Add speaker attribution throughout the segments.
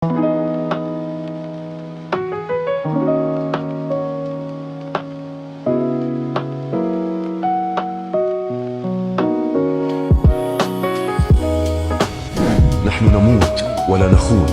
Speaker 1: نحن نموت ولا نخون.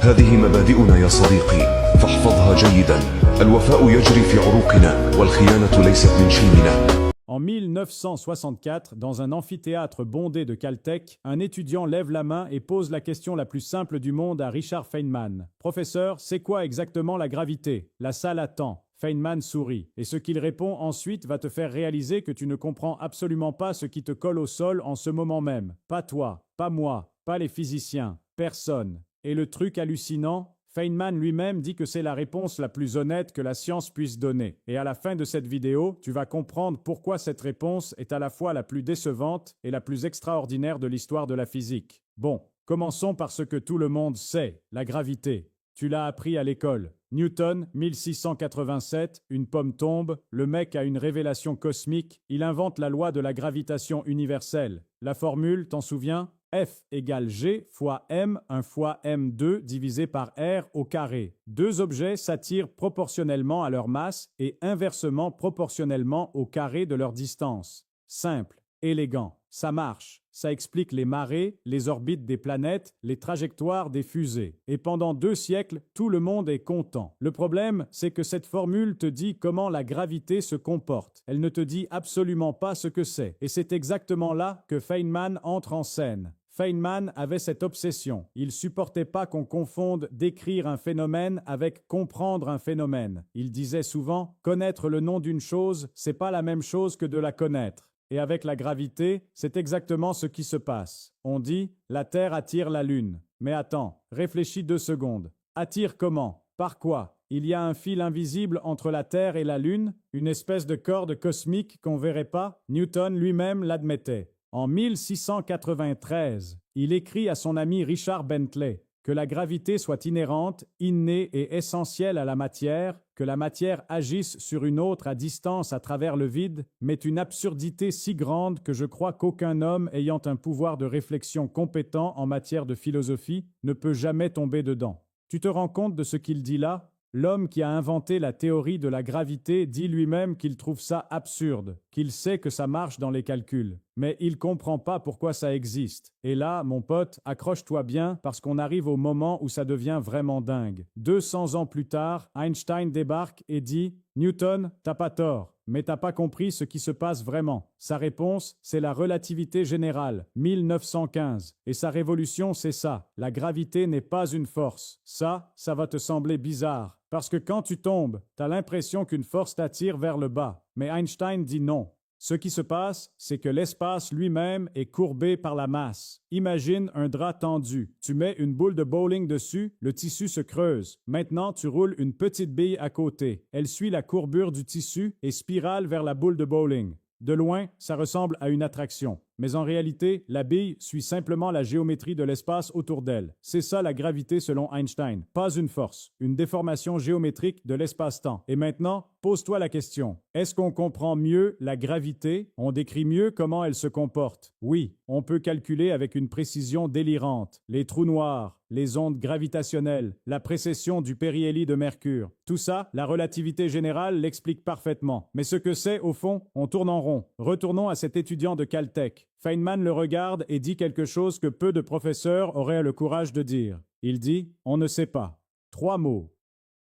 Speaker 1: هذه مبادئنا يا صديقي، فاحفظها جيدا. الوفاء يجري في عروقنا والخيانة ليست من شيمنا.
Speaker 2: En 1964, dans un amphithéâtre bondé de Caltech, un étudiant lève la main et pose la question la plus simple du monde à Richard Feynman. « Professeur, c'est quoi exactement la gravité ?» La salle attend. Feynman sourit, et ce qu'il répond ensuite va te faire réaliser que tu ne comprends absolument pas ce qui te colle au sol en ce moment même. Pas toi, pas moi, pas les physiciens, personne. Et le truc hallucinant, Feynman lui-même dit que c'est la réponse la plus honnête que la science puisse donner. Et à la fin de cette vidéo, tu vas comprendre pourquoi cette réponse est à la fois la plus décevante et la plus extraordinaire de l'histoire de la physique. Bon, commençons par ce que tout le monde sait, la gravité. Tu l'as appris à l'école. Newton, 1687, une pomme tombe, le mec a une révélation cosmique, il invente la loi de la gravitation universelle. La formule, t'en souviens ? F égale G fois M, 1 fois M2 divisé par R au carré. Deux objets s'attirent proportionnellement à leur masse et inversement proportionnellement au carré de leur distance. Simple, élégant, ça marche. Ça explique les marées, les orbites des planètes, les trajectoires des fusées. Et pendant 2 siècles, tout le monde est content. Le problème, c'est que cette formule te dit comment la gravité se comporte. Elle ne te dit absolument pas ce que c'est. Et c'est exactement là que Feynman entre en scène. Feynman avait cette obsession. Il supportait pas qu'on confonde décrire un phénomène avec comprendre un phénomène. Il disait souvent « Connaître le nom d'une chose, c'est pas la même chose que de la connaître ». Et avec la gravité, c'est exactement ce qui se passe. On dit « la Terre attire la Lune ». Mais attends, réfléchis 2 secondes. Attire comment? Par quoi? Il y a un fil invisible entre la Terre et la Lune, une espèce de corde cosmique qu'on verrait pas? Newton lui-même l'admettait. En 1693, il écrit à son ami Richard Bentley que la gravité soit inhérente, innée et essentielle à la matière, que la matière agisse sur une autre à distance à travers le vide, m'est une absurdité si grande que je crois qu'aucun homme ayant un pouvoir de réflexion compétent en matière de philosophie ne peut jamais tomber dedans. Tu te rends compte de ce qu'il dit là? L'homme qui a inventé la théorie de la gravité dit lui-même qu'il trouve ça absurde, qu'il sait que ça marche dans les calculs, mais il comprend pas pourquoi ça existe. Et là, mon pote, accroche-toi bien parce qu'on arrive au moment où ça devient vraiment dingue. 200 ans plus tard, Einstein débarque et dit « Newton, t'as pas tort. Mais t'as pas compris ce qui se passe vraiment. » Sa réponse, c'est la relativité générale, 1915. Et sa révolution, c'est ça. La gravité n'est pas une force. Ça va te sembler bizarre. Parce que quand tu tombes, t'as l'impression qu'une force t'attire vers le bas. Mais Einstein dit non. Ce qui se passe, c'est que l'espace lui-même est courbé par la masse. Imagine un drap tendu. Tu mets une boule de bowling dessus, le tissu se creuse. Maintenant, tu roules une petite bille à côté. Elle suit la courbure du tissu et spirale vers la boule de bowling. De loin, ça ressemble à une attraction. Mais en réalité, la bille suit simplement la géométrie de l'espace autour d'elle. C'est ça la gravité selon Einstein. Pas une force, une déformation géométrique de l'espace-temps. Et maintenant, pose-toi la question. Est-ce qu'on comprend mieux la gravité? On décrit mieux comment elle se comporte? Oui, on peut calculer avec une précision délirante. Les trous noirs, les ondes gravitationnelles, la précession du périhélie de Mercure. Tout ça, la relativité générale l'explique parfaitement. Mais ce que c'est, au fond, on tourne en rond. Retournons à cet étudiant de Caltech. Feynman le regarde et dit quelque chose que peu de professeurs auraient le courage de dire. Il dit « On ne sait pas ». 3 mots.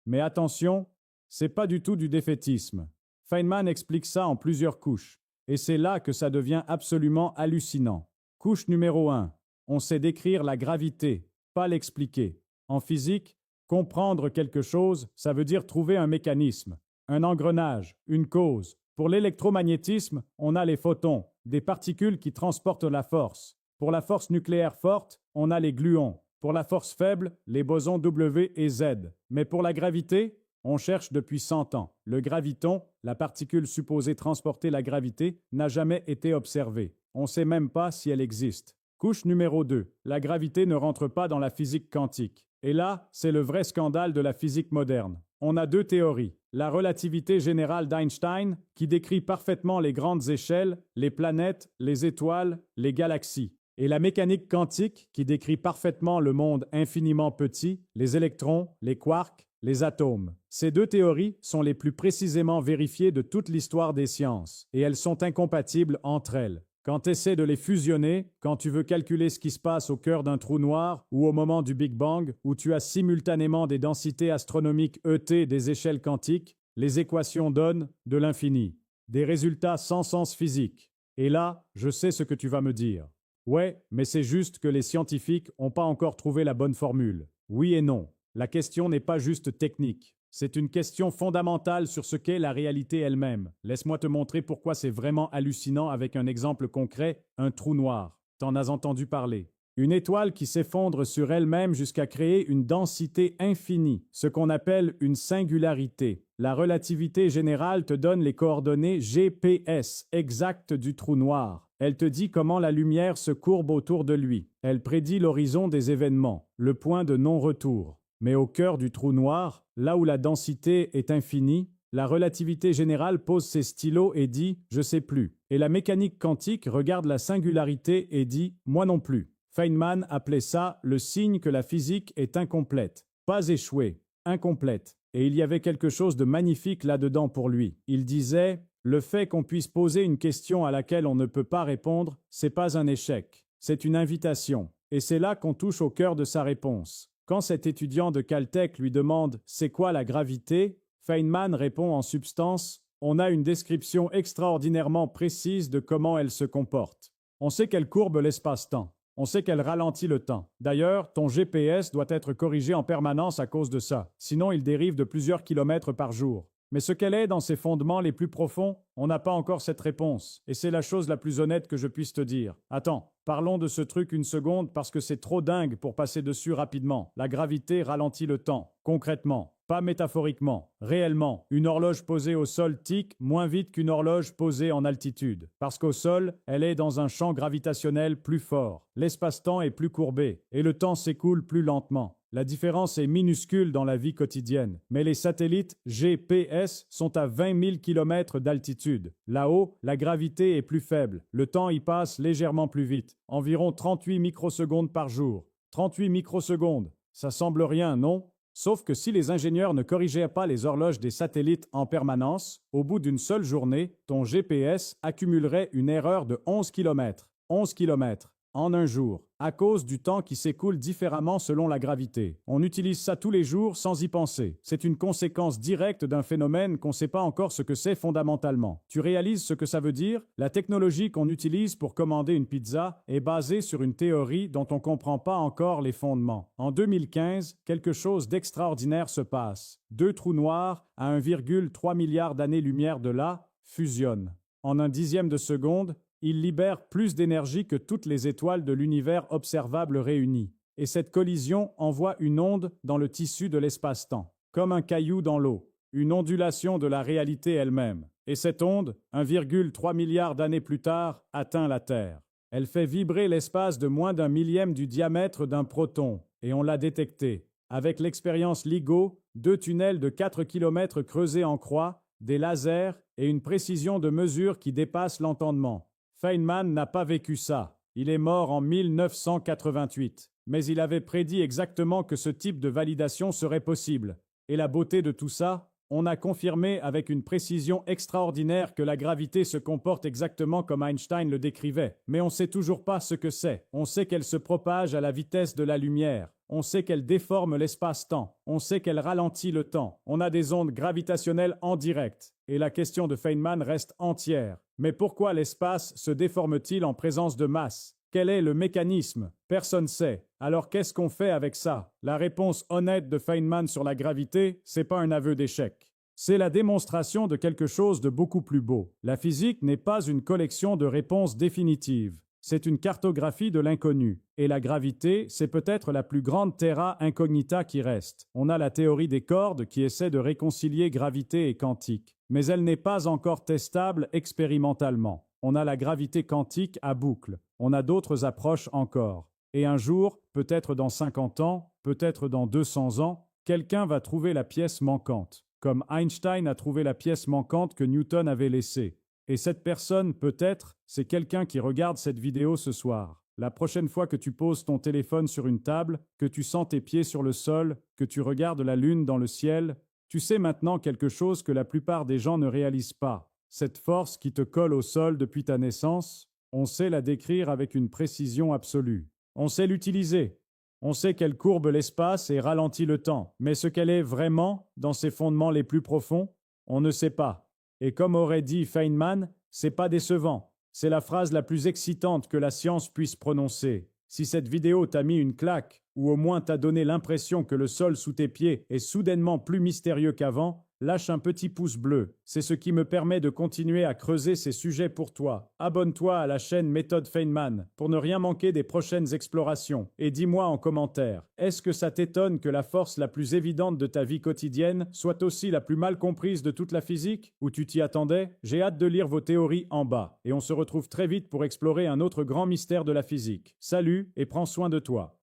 Speaker 2: Mais attention, c'est pas du tout du défaitisme. Feynman explique ça en plusieurs couches. Et c'est là que ça devient absolument hallucinant. Couche numéro 1. On sait décrire la gravité, pas l'expliquer. En physique, comprendre quelque chose, ça veut dire trouver un mécanisme, un engrenage, une cause. Pour l'électromagnétisme, on a les photons, des particules qui transportent la force. Pour la force nucléaire forte, on a les gluons. Pour la force faible, les bosons W et Z. Mais pour la gravité, on cherche depuis 100 ans. Le graviton, la particule supposée transporter la gravité, n'a jamais été observé. On ne sait même pas si elle existe. Couche numéro 2. La gravité ne rentre pas dans la physique quantique. Et là, c'est le vrai scandale de la physique moderne. On a 2 théories. La relativité générale d'Einstein, qui décrit parfaitement les grandes échelles, les planètes, les étoiles, les galaxies. Et la mécanique quantique, qui décrit parfaitement le monde infiniment petit, les électrons, les quarks, les atomes. Ces deux théories sont les plus précisément vérifiées de toute l'histoire des sciences, et elles sont incompatibles entre elles. Quand tu essaies de les fusionner, quand tu veux calculer ce qui se passe au cœur d'un trou noir ou au moment du Big Bang, où tu as simultanément des densités astronomiques ET des échelles quantiques, les équations donnent de l'infini, des résultats sans sens physique. Et là, je sais ce que tu vas me dire. Ouais, mais c'est juste que les scientifiques n'ont pas encore trouvé la bonne formule. Oui et non. La question n'est pas juste technique. C'est une question fondamentale sur ce qu'est la réalité elle-même. Laisse-moi te montrer pourquoi c'est vraiment hallucinant avec un exemple concret, un trou noir. T'en as entendu parler. Une étoile qui s'effondre sur elle-même jusqu'à créer une densité infinie, ce qu'on appelle une singularité. La relativité générale te donne les coordonnées GPS exactes du trou noir. Elle te dit comment la lumière se courbe autour de lui. Elle prédit l'horizon des événements, le point de non-retour. Mais au cœur du trou noir, là où la densité est infinie, la relativité générale pose ses stylos et dit « je sais plus ». Et la mécanique quantique regarde la singularité et dit « moi non plus ». Feynman appelait ça le signe que la physique est incomplète, pas échouée, incomplète. Et il y avait quelque chose de magnifique là-dedans pour lui. Il disait « le fait qu'on puisse poser une question à laquelle on ne peut pas répondre, c'est pas un échec, c'est une invitation. » Et c'est là qu'on touche au cœur de sa réponse. Quand cet étudiant de Caltech lui demande « c'est quoi la gravité ?», Feynman répond en substance « on a une description extraordinairement précise de comment elle se comporte. On sait qu'elle courbe l'espace-temps. On sait qu'elle ralentit le temps. D'ailleurs, ton GPS doit être corrigé en permanence à cause de ça. Sinon, il dérive de plusieurs kilomètres par jour. Mais ce qu'elle est dans ses fondements les plus profonds, on n'a pas encore cette réponse. Et c'est la chose la plus honnête que je puisse te dire. Attends, parlons de ce truc une seconde parce que c'est trop dingue pour passer dessus rapidement. La gravité ralentit le temps, concrètement. Pas métaphoriquement, réellement. Une horloge posée au sol tique moins vite qu'une horloge posée en altitude. Parce qu'au sol, elle est dans un champ gravitationnel plus fort. L'espace-temps est plus courbé et le temps s'écoule plus lentement. La différence est minuscule dans la vie quotidienne, mais les satellites GPS sont à 20 000 km d'altitude. Là-haut, la gravité est plus faible. Le temps y passe légèrement plus vite, environ 38 microsecondes par jour. 38 microsecondes, ça semble rien, non ? Sauf que si les ingénieurs ne corrigeaient pas les horloges des satellites en permanence, au bout d'une seule journée, ton GPS accumulerait une erreur de 11 km. 11 km en un jour, à cause du temps qui s'écoule différemment selon la gravité. On utilise ça tous les jours sans y penser. C'est une conséquence directe d'un phénomène qu'on ne sait pas encore ce que c'est fondamentalement. Tu réalises ce que ça veut dire? La technologie qu'on utilise pour commander une pizza est basée sur une théorie dont on ne comprend pas encore les fondements. En 2015, quelque chose d'extraordinaire se passe. Deux trous noirs à 1,3 milliard d'années-lumière de là fusionnent. En un dixième de seconde, ils libèrent plus d'énergie que toutes les étoiles de l'univers observable réunies. Et cette collision envoie une onde dans le tissu de l'espace-temps, comme un caillou dans l'eau, une ondulation de la réalité elle-même. Et cette onde, 1,3 milliard d'années plus tard, atteint la Terre. Elle fait vibrer l'espace de moins d'un millième du diamètre d'un proton, et on l'a détecté. Avec l'expérience LIGO, 2 tunnels de 4 km creusés en croix, des lasers et une précision de mesure qui dépasse l'entendement. Feynman n'a pas vécu ça. Il est mort en 1988. Mais il avait prédit exactement que ce type de validation serait possible. Et la beauté de tout ça, on a confirmé avec une précision extraordinaire que la gravité se comporte exactement comme Einstein le décrivait. Mais on ne sait toujours pas ce que c'est. On sait qu'elle se propage à la vitesse de la lumière. On sait qu'elle déforme l'espace-temps. On sait qu'elle ralentit le temps. On a des ondes gravitationnelles en direct. Et la question de Feynman reste entière. Mais pourquoi l'espace se déforme-t-il en présence de masse? Quel est le mécanisme? Personne ne sait. Alors qu'est-ce qu'on fait avec ça? La réponse honnête de Feynman sur la gravité, c'est pas un aveu d'échec. C'est la démonstration de quelque chose de beaucoup plus beau. La physique n'est pas une collection de réponses définitives. C'est une cartographie de l'inconnu. Et la gravité, c'est peut-être la plus grande terra incognita qui reste. On a la théorie des cordes qui essaie de réconcilier gravité et quantique. Mais elle n'est pas encore testable expérimentalement. On a la gravité quantique à boucle. On a d'autres approches encore. Et un jour, peut-être dans 50 ans, peut-être dans 200 ans, quelqu'un va trouver la pièce manquante, comme Einstein a trouvé la pièce manquante que Newton avait laissée. Et cette personne, peut-être, c'est quelqu'un qui regarde cette vidéo ce soir. La prochaine fois que tu poses ton téléphone sur une table, que tu sens tes pieds sur le sol, que tu regardes la lune dans le ciel, tu sais maintenant quelque chose que la plupart des gens ne réalisent pas. Cette force qui te colle au sol depuis ta naissance, on sait la décrire avec une précision absolue. On sait l'utiliser. On sait qu'elle courbe l'espace et ralentit le temps. Mais ce qu'elle est vraiment, dans ses fondements les plus profonds, on ne sait pas. Et comme aurait dit Feynman, c'est pas décevant. C'est la phrase la plus excitante que la science puisse prononcer. Si cette vidéo t'a mis une claque, ou au moins t'a donné l'impression que le sol sous tes pieds est soudainement plus mystérieux qu'avant, lâche un petit pouce bleu. C'est ce qui me permet de continuer à creuser ces sujets pour toi. Abonne-toi à la chaîne Méthode Feynman pour ne rien manquer des prochaines explorations. Et dis-moi en commentaire, est-ce que ça t'étonne que la force la plus évidente de ta vie quotidienne soit aussi la plus mal comprise de toute la physique? Ou tu t'y attendais? J'ai hâte de lire vos théories en bas. Et on se retrouve très vite pour explorer un autre grand mystère de la physique. Salut et prends soin de toi.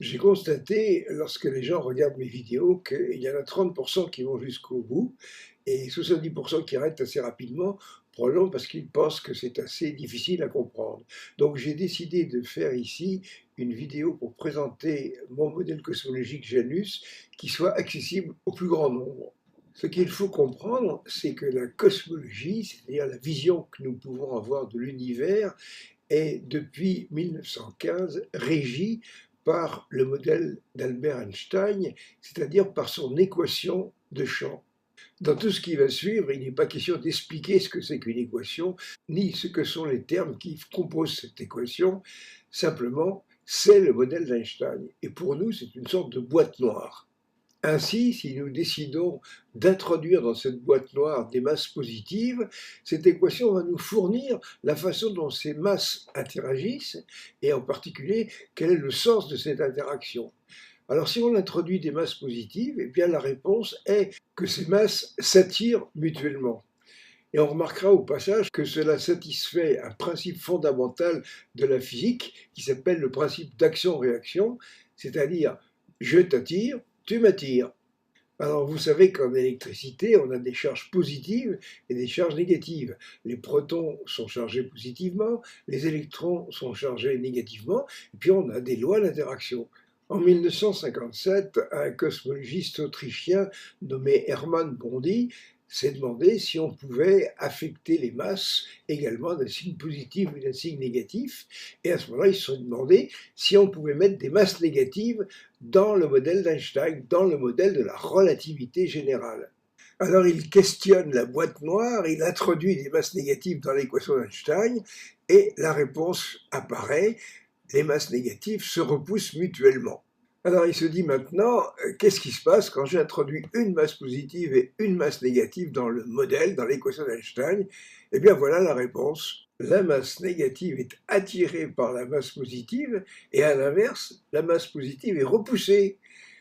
Speaker 3: J'ai constaté, lorsque les gens regardent mes vidéos, qu'il y en a 30% qui vont jusqu'au bout et 70% qui arrêtent assez rapidement, probablement parce qu'ils pensent que c'est assez difficile à comprendre. Donc j'ai décidé de faire ici une vidéo pour présenter mon modèle cosmologique Janus qui soit accessible au plus grand nombre. Ce qu'il faut comprendre, c'est que la cosmologie, c'est-à-dire la vision que nous pouvons avoir de l'univers, est depuis 1915 régie par le modèle d'Albert Einstein, c'est-à-dire par son équation de champ. Dans tout ce qui va suivre, il n'est pas question d'expliquer ce que c'est qu'une équation, ni ce que sont les termes qui composent cette équation, simplement, c'est le modèle d'Einstein. Et pour nous, c'est une sorte de boîte noire. Ainsi, si nous décidons d'introduire dans cette boîte noire des masses positives, cette équation va nous fournir la façon dont ces masses interagissent, et en particulier, quel est le sens de cette interaction. Alors si on introduit des masses positives, eh bien la réponse est que ces masses s'attirent mutuellement. Et on remarquera au passage que cela satisfait un principe fondamental de la physique qui s'appelle le principe d'action-réaction, c'est-à-dire je t'attire, tu m'attires. Alors vous savez qu'en électricité, on a des charges positives et des charges négatives. Les protons sont chargés positivement, les électrons sont chargés négativement, et puis on a des lois d'interaction. En 1957, un cosmologiste autrichien nommé Hermann Bondi s'est demandé si on pouvait affecter les masses également d'un signe positif ou d'un signe négatif. Et à ce moment-là, ils se sont demandé si on pouvait mettre des masses négatives dans le modèle d'Einstein, dans le modèle de la relativité générale. Alors il questionne la boîte noire, il introduit des masses négatives dans l'équation d'Einstein, et la réponse apparaît, les masses négatives se repoussent mutuellement. Alors il se dit maintenant, qu'est-ce qui se passe quand j'introduis une masse positive et une masse négative dans le modèle, dans l'équation d'Einstein? Eh bien voilà la réponse. La masse négative est attirée par la masse positive et à l'inverse, la masse positive est repoussée.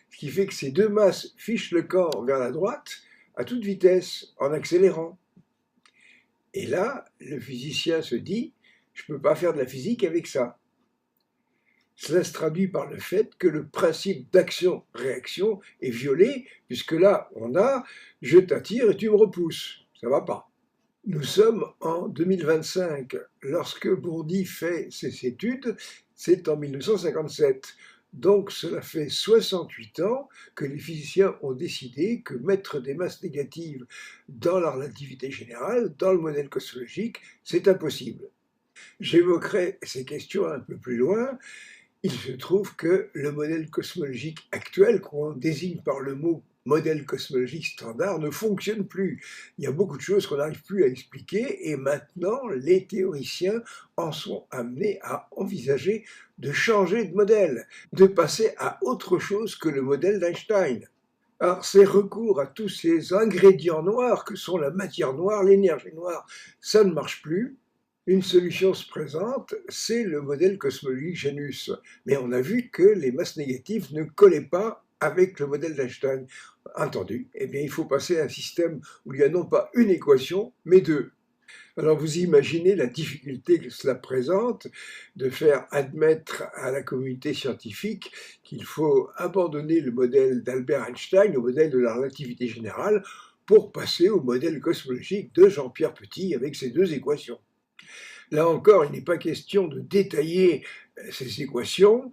Speaker 3: Ce qui fait que ces deux masses fichent le camp vers la droite à toute vitesse, en accélérant. Et là, le physicien se dit, je ne peux pas faire de la physique avec ça. Cela se traduit par le fait que le principe d'action-réaction est violé, puisque là, on a « je t'attire et tu me repousses ». Ça ne va pas. Nous sommes en 2025. Lorsque Bourdi fait ses études, c'est en 1957. Donc cela fait 68 ans que les physiciens ont décidé que mettre des masses négatives dans la relativité générale, dans le modèle cosmologique, c'est impossible. J'évoquerai ces questions un peu plus loin. Il se trouve que le modèle cosmologique actuel, qu'on désigne par le mot modèle cosmologique standard, ne fonctionne plus. Il y a beaucoup de choses qu'on n'arrive plus à expliquer et maintenant les théoriciens en sont amenés à envisager de changer de modèle, de passer à autre chose que le modèle d'Einstein. Alors, ces recours à tous ces ingrédients noirs que sont la matière noire, l'énergie noire, ça ne marche plus. Une solution se présente, c'est le modèle cosmologique Janus. Mais on a vu que les masses négatives ne collaient pas avec le modèle d'Einstein. Entendu, eh bien, il faut passer à un système où il n'y a non pas une équation, mais deux. Alors vous imaginez la difficulté que cela présente de faire admettre à la communauté scientifique qu'il faut abandonner le modèle d'Albert Einstein, au modèle de la relativité générale, pour passer au modèle cosmologique de Jean-Pierre Petit avec ses deux équations. Là encore, il n'est pas question de détailler ces équations.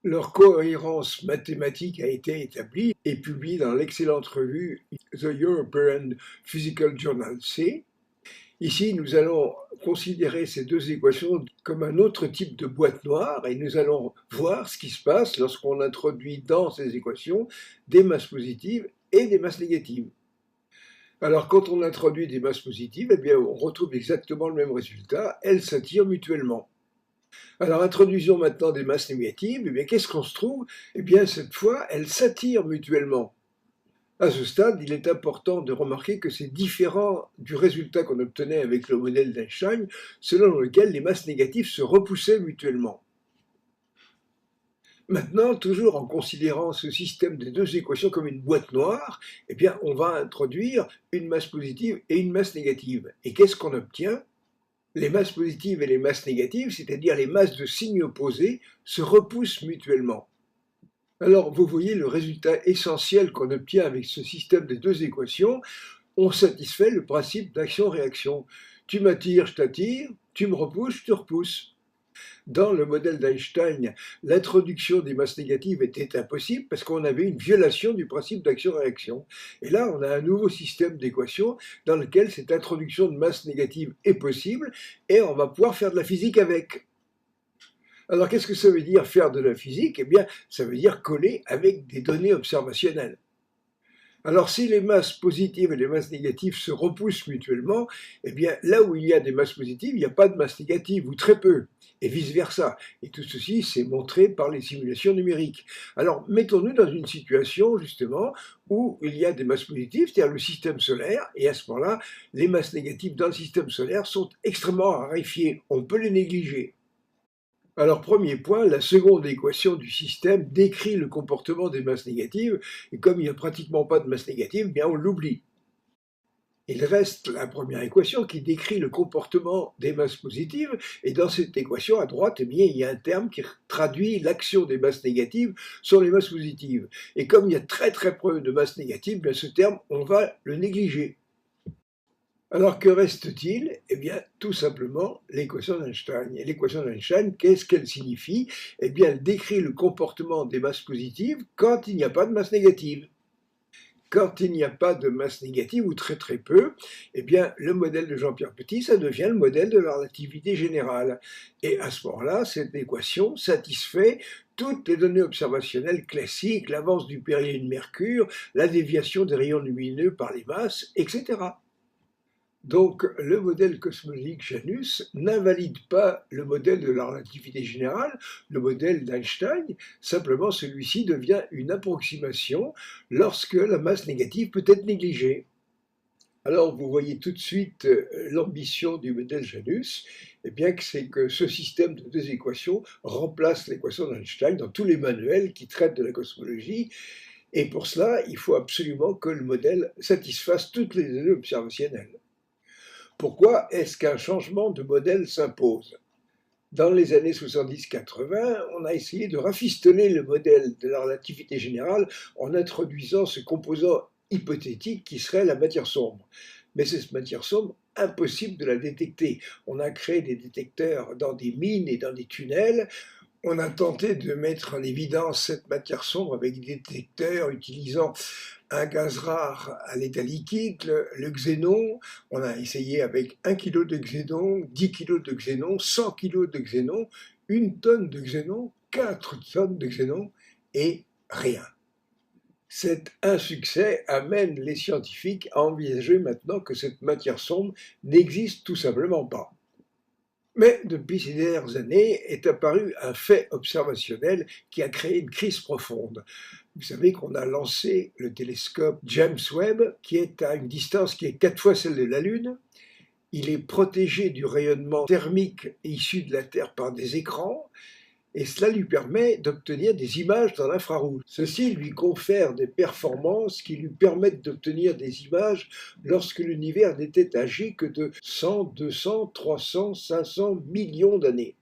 Speaker 3: Leur cohérence mathématique a été établie et publiée dans l'excellente revue The European Physical Journal C. Ici, nous allons considérer ces deux équations comme un autre type de boîte noire et nous allons voir ce qui se passe lorsqu'on introduit dans ces équations des masses positives et des masses négatives. Alors, quand on introduit des masses positives, eh bien, on retrouve exactement le même résultat, elles s'attirent mutuellement. Alors, introduisons maintenant des masses négatives, eh bien, qu'est-ce qu'on se trouve? Eh bien, cette fois, elles s'attirent mutuellement. À ce stade, il est important de remarquer que c'est différent du résultat qu'on obtenait avec le modèle d'Einstein, selon lequel les masses négatives se repoussaient mutuellement. Maintenant, toujours en considérant ce système des deux équations comme une boîte noire, eh bien, on va introduire une masse positive et une masse négative. Et qu'est-ce qu'on obtient? Les masses positives et les masses négatives, c'est-à-dire les masses de signes opposés, se repoussent mutuellement. Alors, vous voyez le résultat essentiel qu'on obtient avec ce système des deux équations. On satisfait le principe d'action-réaction. Tu m'attires, je t'attire, tu me repousses, je te repousse. Dans le modèle d'Einstein, l'introduction des masses négatives était impossible parce qu'on avait une violation du principe d'action-réaction. Et là, on a un nouveau système d'équations dans lequel cette introduction de masses négatives est possible et on va pouvoir faire de la physique avec. Alors, qu'est-ce que ça veut dire faire de la physique? Eh bien, ça veut dire coller avec des données observationnelles. Alors, si les masses positives et les masses négatives se repoussent mutuellement, eh bien, là où il y a des masses positives, il n'y a pas de masses négatives, ou très peu, et vice-versa. Et tout ceci, c'est montré par les simulations numériques. Alors, mettons-nous dans une situation, justement, où il y a des masses positives, c'est-à-dire le système solaire, et à ce moment-là, les masses négatives dans le système solaire sont extrêmement raréfiées. On peut les négliger. Alors, premier point, la seconde équation du système décrit le comportement des masses négatives, et comme il n'y a pratiquement pas de masses négatives, bien on l'oublie. Il reste la première équation qui décrit le comportement des masses positives, et dans cette équation à droite, eh bien, il y a un terme qui traduit l'action des masses négatives sur les masses positives. Et comme il y a très peu de masses négatives, bien, ce terme, on va le négliger. Alors que reste-t-il? Eh bien, tout simplement l'équation d'Einstein. Et l'équation d'Einstein, qu'est-ce qu'elle signifie? Eh bien, elle décrit le comportement des masses positives quand il n'y a pas de masse négative. Quand il n'y a pas de masse négative, ou très peu, eh bien, le modèle de Jean-Pierre Petit, ça devient le modèle de la relativité générale. Et à ce moment-là, cette équation satisfait toutes les données observationnelles classiques, l'avance du périhélie de Mercure, la déviation des rayons lumineux par les masses, etc. Donc, le modèle cosmologique Janus n'invalide pas le modèle de la relativité générale, le modèle d'Einstein, simplement celui-ci devient une approximation lorsque la masse négative peut être négligée. Alors, vous voyez tout de suite l'ambition du modèle Janus, eh bien, c'est que ce système de deux équations remplace l'équation d'Einstein dans tous les manuels qui traitent de la cosmologie, et pour cela, il faut absolument que le modèle satisfasse toutes les données observationnelles. Pourquoi est-ce qu'un changement de modèle s'impose? Dans les années 70-80, on a essayé de rafistoler le modèle de la relativité générale en introduisant ce composant hypothétique qui serait la matière sombre. Mais cette matière sombre, impossible de la détecter. On a créé des détecteurs dans des mines et dans des tunnels. On a tenté de mettre en évidence cette matière sombre avec des détecteurs utilisant un gaz rare à l'état liquide, le xénon. On a essayé avec 1 kg de xénon, 10 kg de xénon, 100 kg de xénon, 1 tonne de xénon, 4 tonnes de xénon, et rien. Cet insuccès amène les scientifiques à envisager maintenant que cette matière sombre n'existe tout simplement pas. Mais depuis ces dernières années est apparu un fait observationnel qui a créé une crise profonde. Vous savez qu'on a lancé le télescope James Webb, qui est à une distance qui est 4 fois celle de la Lune. Il est protégé du rayonnement thermique issu de la Terre par des écrans, et cela lui permet d'obtenir des images dans l'infrarouge. Ceci lui confère des performances qui lui permettent d'obtenir des images lorsque l'univers n'était âgé que de 100, 200, 300, 500 millions d'années.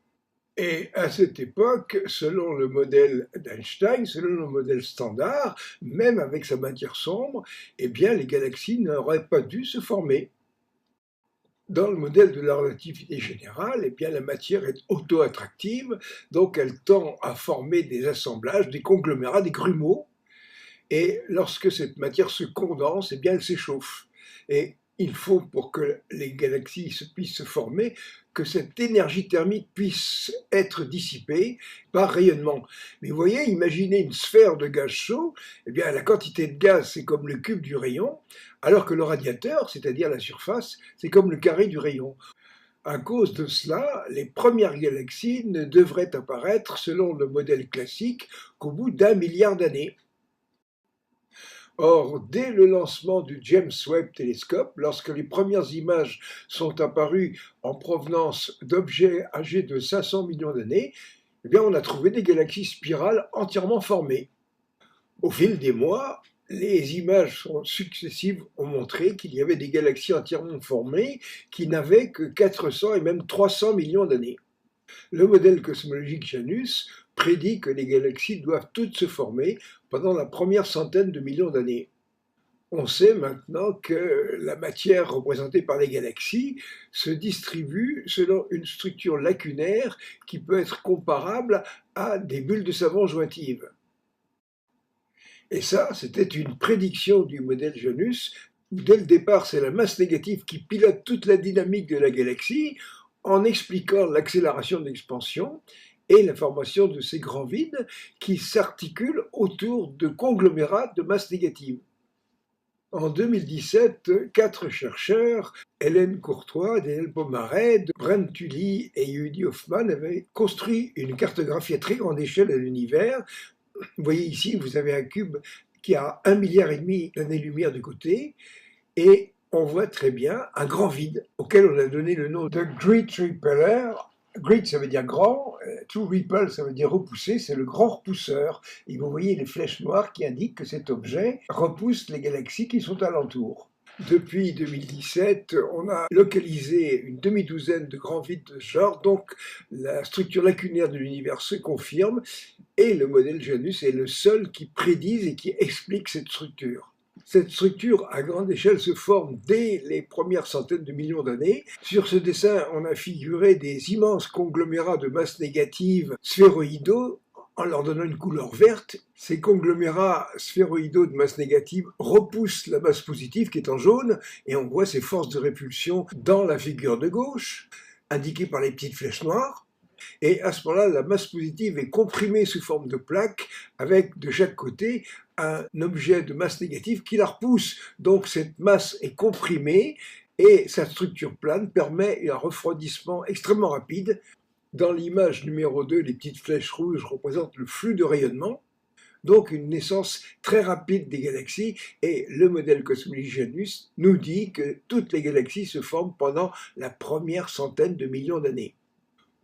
Speaker 3: Et à cette époque, selon le modèle d'Einstein, selon le modèle standard, même avec sa matière sombre, eh bien les galaxies n'auraient pas dû se former. Dans le modèle de la relativité générale, eh bien, la matière est auto-attractive, donc elle tend à former des assemblages, des conglomérats, des grumeaux, et lorsque cette matière se condense, eh bien, elle s'échauffe. Et il faut, pour que les galaxies puissent se former, que cette énergie thermique puisse être dissipée par rayonnement. Mais vous voyez, imaginez une sphère de gaz chaud, eh bien, la quantité de gaz, c'est comme le cube du rayon, alors que le radiateur, c'est-à-dire la surface, c'est comme le carré du rayon. À cause de cela, les premières galaxies ne devraient apparaître, selon le modèle classique, qu'au bout d'1 milliard d'années. Or, dès le lancement du James Webb Telescope, lorsque les premières images sont apparues en provenance d'objets âgés de 500 millions d'années, eh bien, on a trouvé des galaxies spirales entièrement formées. Au fil des mois, les images successives ont montré qu'il y avait des galaxies entièrement formées qui n'avaient que 400 et même 300 millions d'années. Le modèle cosmologique Janus prédit que les galaxies doivent toutes se former pendant la première centaine de millions d'années. On sait maintenant que la matière représentée par les galaxies se distribue selon une structure lacunaire qui peut être comparable à des bulles de savon jointives. Et ça, c'était une prédiction du modèle Janus, où dès le départ, c'est la masse négative qui pilote toute la dynamique de la galaxie en expliquant l'accélération de l'expansion et la formation de ces grands vides qui s'articulent autour de conglomérats de masse négative. En 2017, 4 chercheurs, Hélène Courtois, Daniel Pomarède, Brent Tully et Yehudi Hoffman, avaient construit une cartographie à très grande échelle de l'univers. Vous voyez ici, vous avez un cube qui a 1,5 milliard d'années-lumière de côté, et on voit très bien un grand vide auquel on a donné le nom de Great Repeller. Great, ça veut dire grand, to repel, ça veut dire repousser, c'est le grand repousseur. Et vous voyez les flèches noires qui indiquent que cet objet repousse les galaxies qui sont alentour. Depuis 2017, on a localisé une demi-douzaine de grands vides de ce genre, donc la structure lacunaire de l'univers se confirme, et le modèle Janus est le seul qui prédise et qui explique cette structure. Cette structure à grande échelle se forme dès les premières centaines de millions d'années. Sur ce dessin, on a figuré des immenses conglomérats de masse négative sphéroïdaux en leur donnant une couleur verte. Ces conglomérats sphéroïdaux de masse négative repoussent la masse positive qui est en jaune et on voit ces forces de répulsion dans la figure de gauche, indiquées par les petites flèches noires. Et à ce moment-là, la masse positive est comprimée sous forme de plaque avec de chaque côté un objet de masse négative qui la repousse. Donc cette masse est comprimée et sa structure plane permet un refroidissement extrêmement rapide. Dans l'image numéro 2, les petites flèches rouges représentent le flux de rayonnement, donc une naissance très rapide des galaxies, et le modèle cosmologique Janus nous dit que toutes les galaxies se forment pendant la première centaine de millions d'années.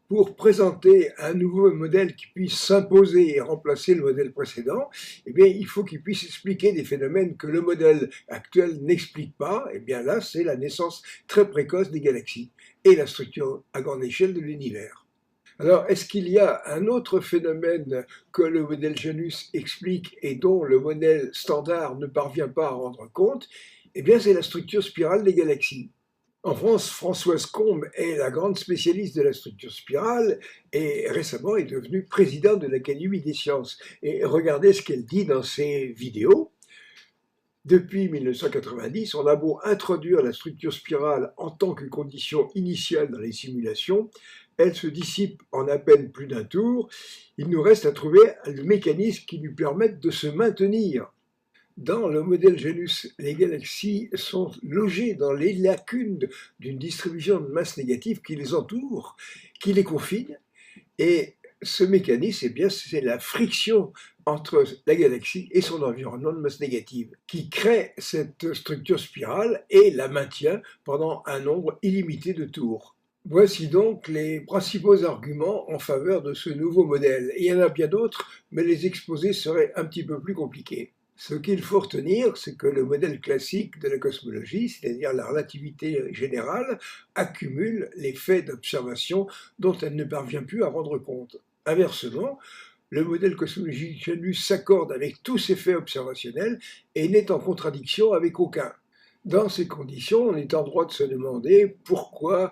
Speaker 3: Pour présenter un nouveau modèle qui puisse s'imposer et remplacer le modèle précédent, eh bien, il faut qu'il puisse expliquer des phénomènes que le modèle actuel n'explique pas. Eh bien là, c'est la naissance très précoce des galaxies et la structure à grande échelle de l'univers. Alors, est-ce qu'il y a un autre phénomène que le modèle Janus explique et dont le modèle standard ne parvient pas à rendre compte? Eh bien, c'est la structure spirale des galaxies. En France, Françoise Combe est la grande spécialiste de la structure spirale et récemment est devenue présidente de l'Académie des sciences. Et regardez ce qu'elle dit dans ses vidéos. Depuis 1990, on a beau introduire la structure spirale en tant que condition initiale dans les simulations, elle se dissipe en à peine plus d'un tour. Il nous reste à trouver le mécanisme qui lui permette de se maintenir. Dans le modèle Janus, les galaxies sont logées dans les lacunes d'une distribution de masse négative qui les entoure, qui les confine. Et ce mécanisme, eh bien, c'est la friction entre la galaxie et son environnement de masse négative qui crée cette structure spirale et la maintient pendant un nombre illimité de tours. Voici donc les principaux arguments en faveur de ce nouveau modèle. Il y en a bien d'autres, mais les exposer serait un petit peu plus compliqué. Ce qu'il faut retenir, c'est que le modèle classique de la cosmologie, c'est-à-dire la relativité générale, accumule les faits d'observation dont elle ne parvient plus à rendre compte. Inversement, le modèle cosmologique Janus s'accorde avec tous ces faits observationnels et n'est en contradiction avec aucun. Dans ces conditions, on est en droit de se demander pourquoi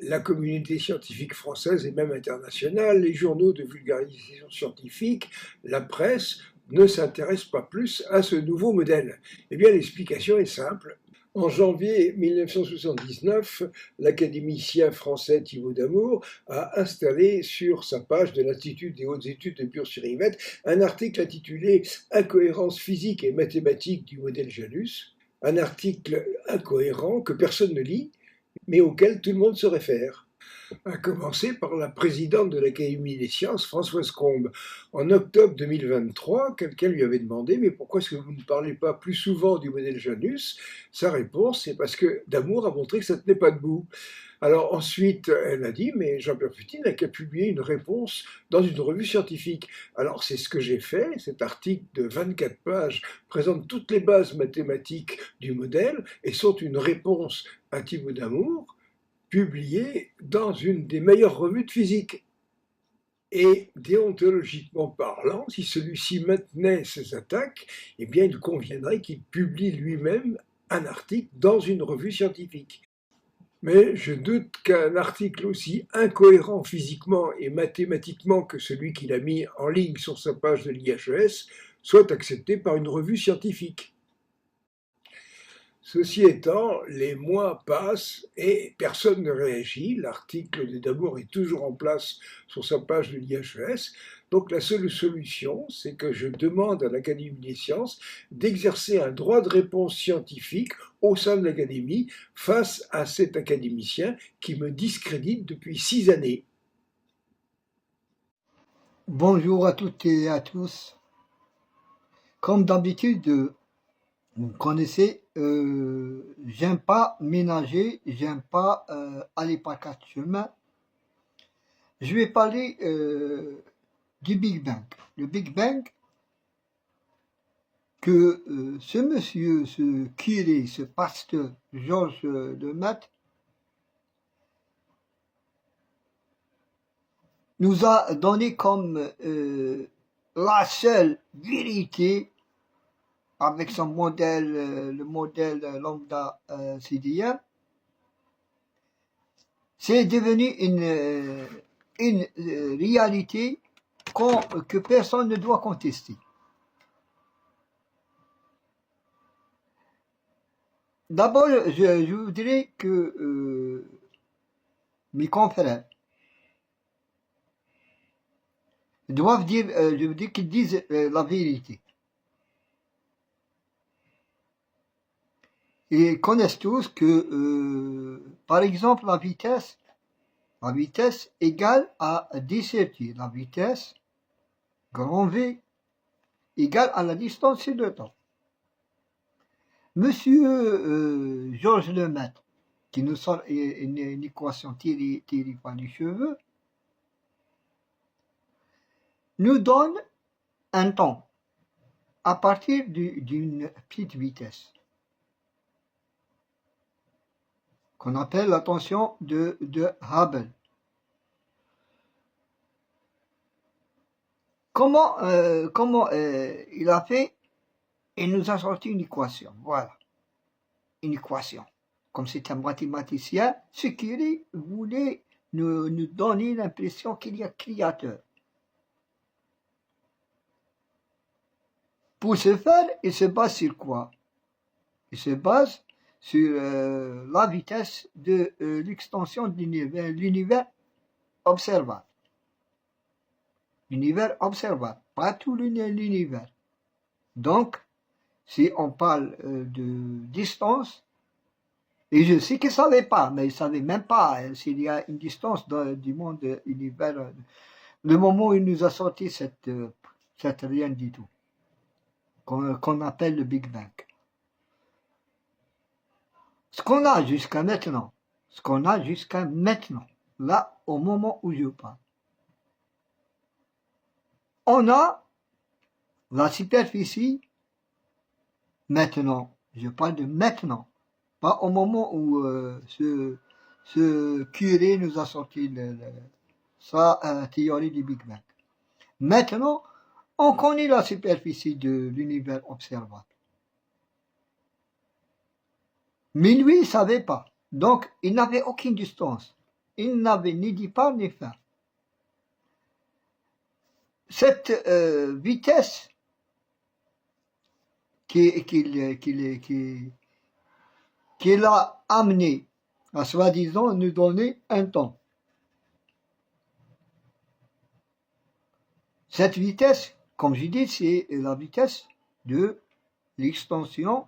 Speaker 3: la communauté scientifique française et même internationale, les journaux de vulgarisation scientifique, la presse, ne s'intéressent pas plus à ce nouveau modèle. Eh bien, l'explication est simple. En janvier 1979, l'académicien français Thibaut Damour a installé sur sa page de l'Institut des hautes études de Bure-sur-Yvette un article intitulé « Incohérence physique et mathématique du modèle Janus », un article incohérent que personne ne lit, mais auquel tout le monde se réfère. À commencer par la présidente de l'Académie des sciences, Françoise Combe. En octobre 2023, quelqu'un lui avait demandé « Mais pourquoi est-ce que vous ne parlez pas plus souvent du modèle Janus ?» Sa réponse, c'est parce que Damour a montré que ça ne tenait pas debout. Alors ensuite, elle a dit « Mais Jean-Pierre Petit n'a qu'à publier une réponse dans une revue scientifique. » Alors c'est ce que j'ai fait. Cet article de 24 pages présente toutes les bases mathématiques du modèle et sont une réponse à Thibaut Damour, publié dans une des meilleures revues de physique. Et déontologiquement parlant, si celui-ci maintenait ses attaques, eh bien il conviendrait qu'il publie lui-même un article dans une revue scientifique. Mais je doute qu'un article aussi incohérent physiquement et mathématiquement que celui qu'il a mis en ligne sur sa page de l'IHES soit accepté par une revue scientifique. Ceci étant, les mois passent et personne ne réagit. L'article de Damour est toujours en place sur sa page de l'IHES. Donc la seule solution, c'est que je demande à l'Académie des sciences d'exercer un droit de réponse scientifique au sein de l'Académie face à cet académicien qui me discrédite depuis 6 années.
Speaker 4: Bonjour à toutes et à tous. Comme d'habitude, vous connaissez, j'aime pas ménager, j'aime pas aller par quatre chemins. Je vais parler du Big Bang. Le Big Bang que ce monsieur, ce curé, ce pasteur Georges Lemaître nous a donné comme la seule vérité avec son modèle, le modèle lambda CDM, c'est devenu une réalité que personne ne doit contester. D'abord, je voudrais que mes confrères doivent dire, je veux dire qu'ils disent la vérité. Et connaissent tous que, par exemple, la vitesse égale à dCt. La vitesse, grand V, égale à la distance sur le temps. Monsieur Georges Lemaître, qui nous sort une équation tirée par les cheveux, nous donne un temps à partir d'une petite vitesse qu'on appelle la tension de Hubble. Comment il a fait? Il nous a sorti une équation. Voilà, une équation. Comme c'est un mathématicien, ce qu'il voulait nous donner l'impression qu'il y a créateur. Pour ce faire, il se base sur quoi? Il se base sur la vitesse de l'extension de l'univers observable. L'univers observable, pas tout l'univers. Donc, si on parle de distance, et je sais qu'il ne savait pas, mais il ne savait même pas s'il y a une distance du monde univers, le moment où il nous a sorti cette rien du tout, qu'on appelle le Big Bang. Ce qu'on a jusqu'à maintenant, là, au moment où je parle, on a la superficie maintenant, je parle de maintenant, pas au moment où ce curé nous a sorti sa théorie du Big Bang. Maintenant, on connaît la superficie de l'univers observable. Mais lui, il ne savait pas. Donc, il n'avait aucune distance. Il n'avait ni départ ni fin. Cette vitesse qui l'a amené à soi-disant nous donner un temps. Cette vitesse, comme je dis, c'est la vitesse de l'extension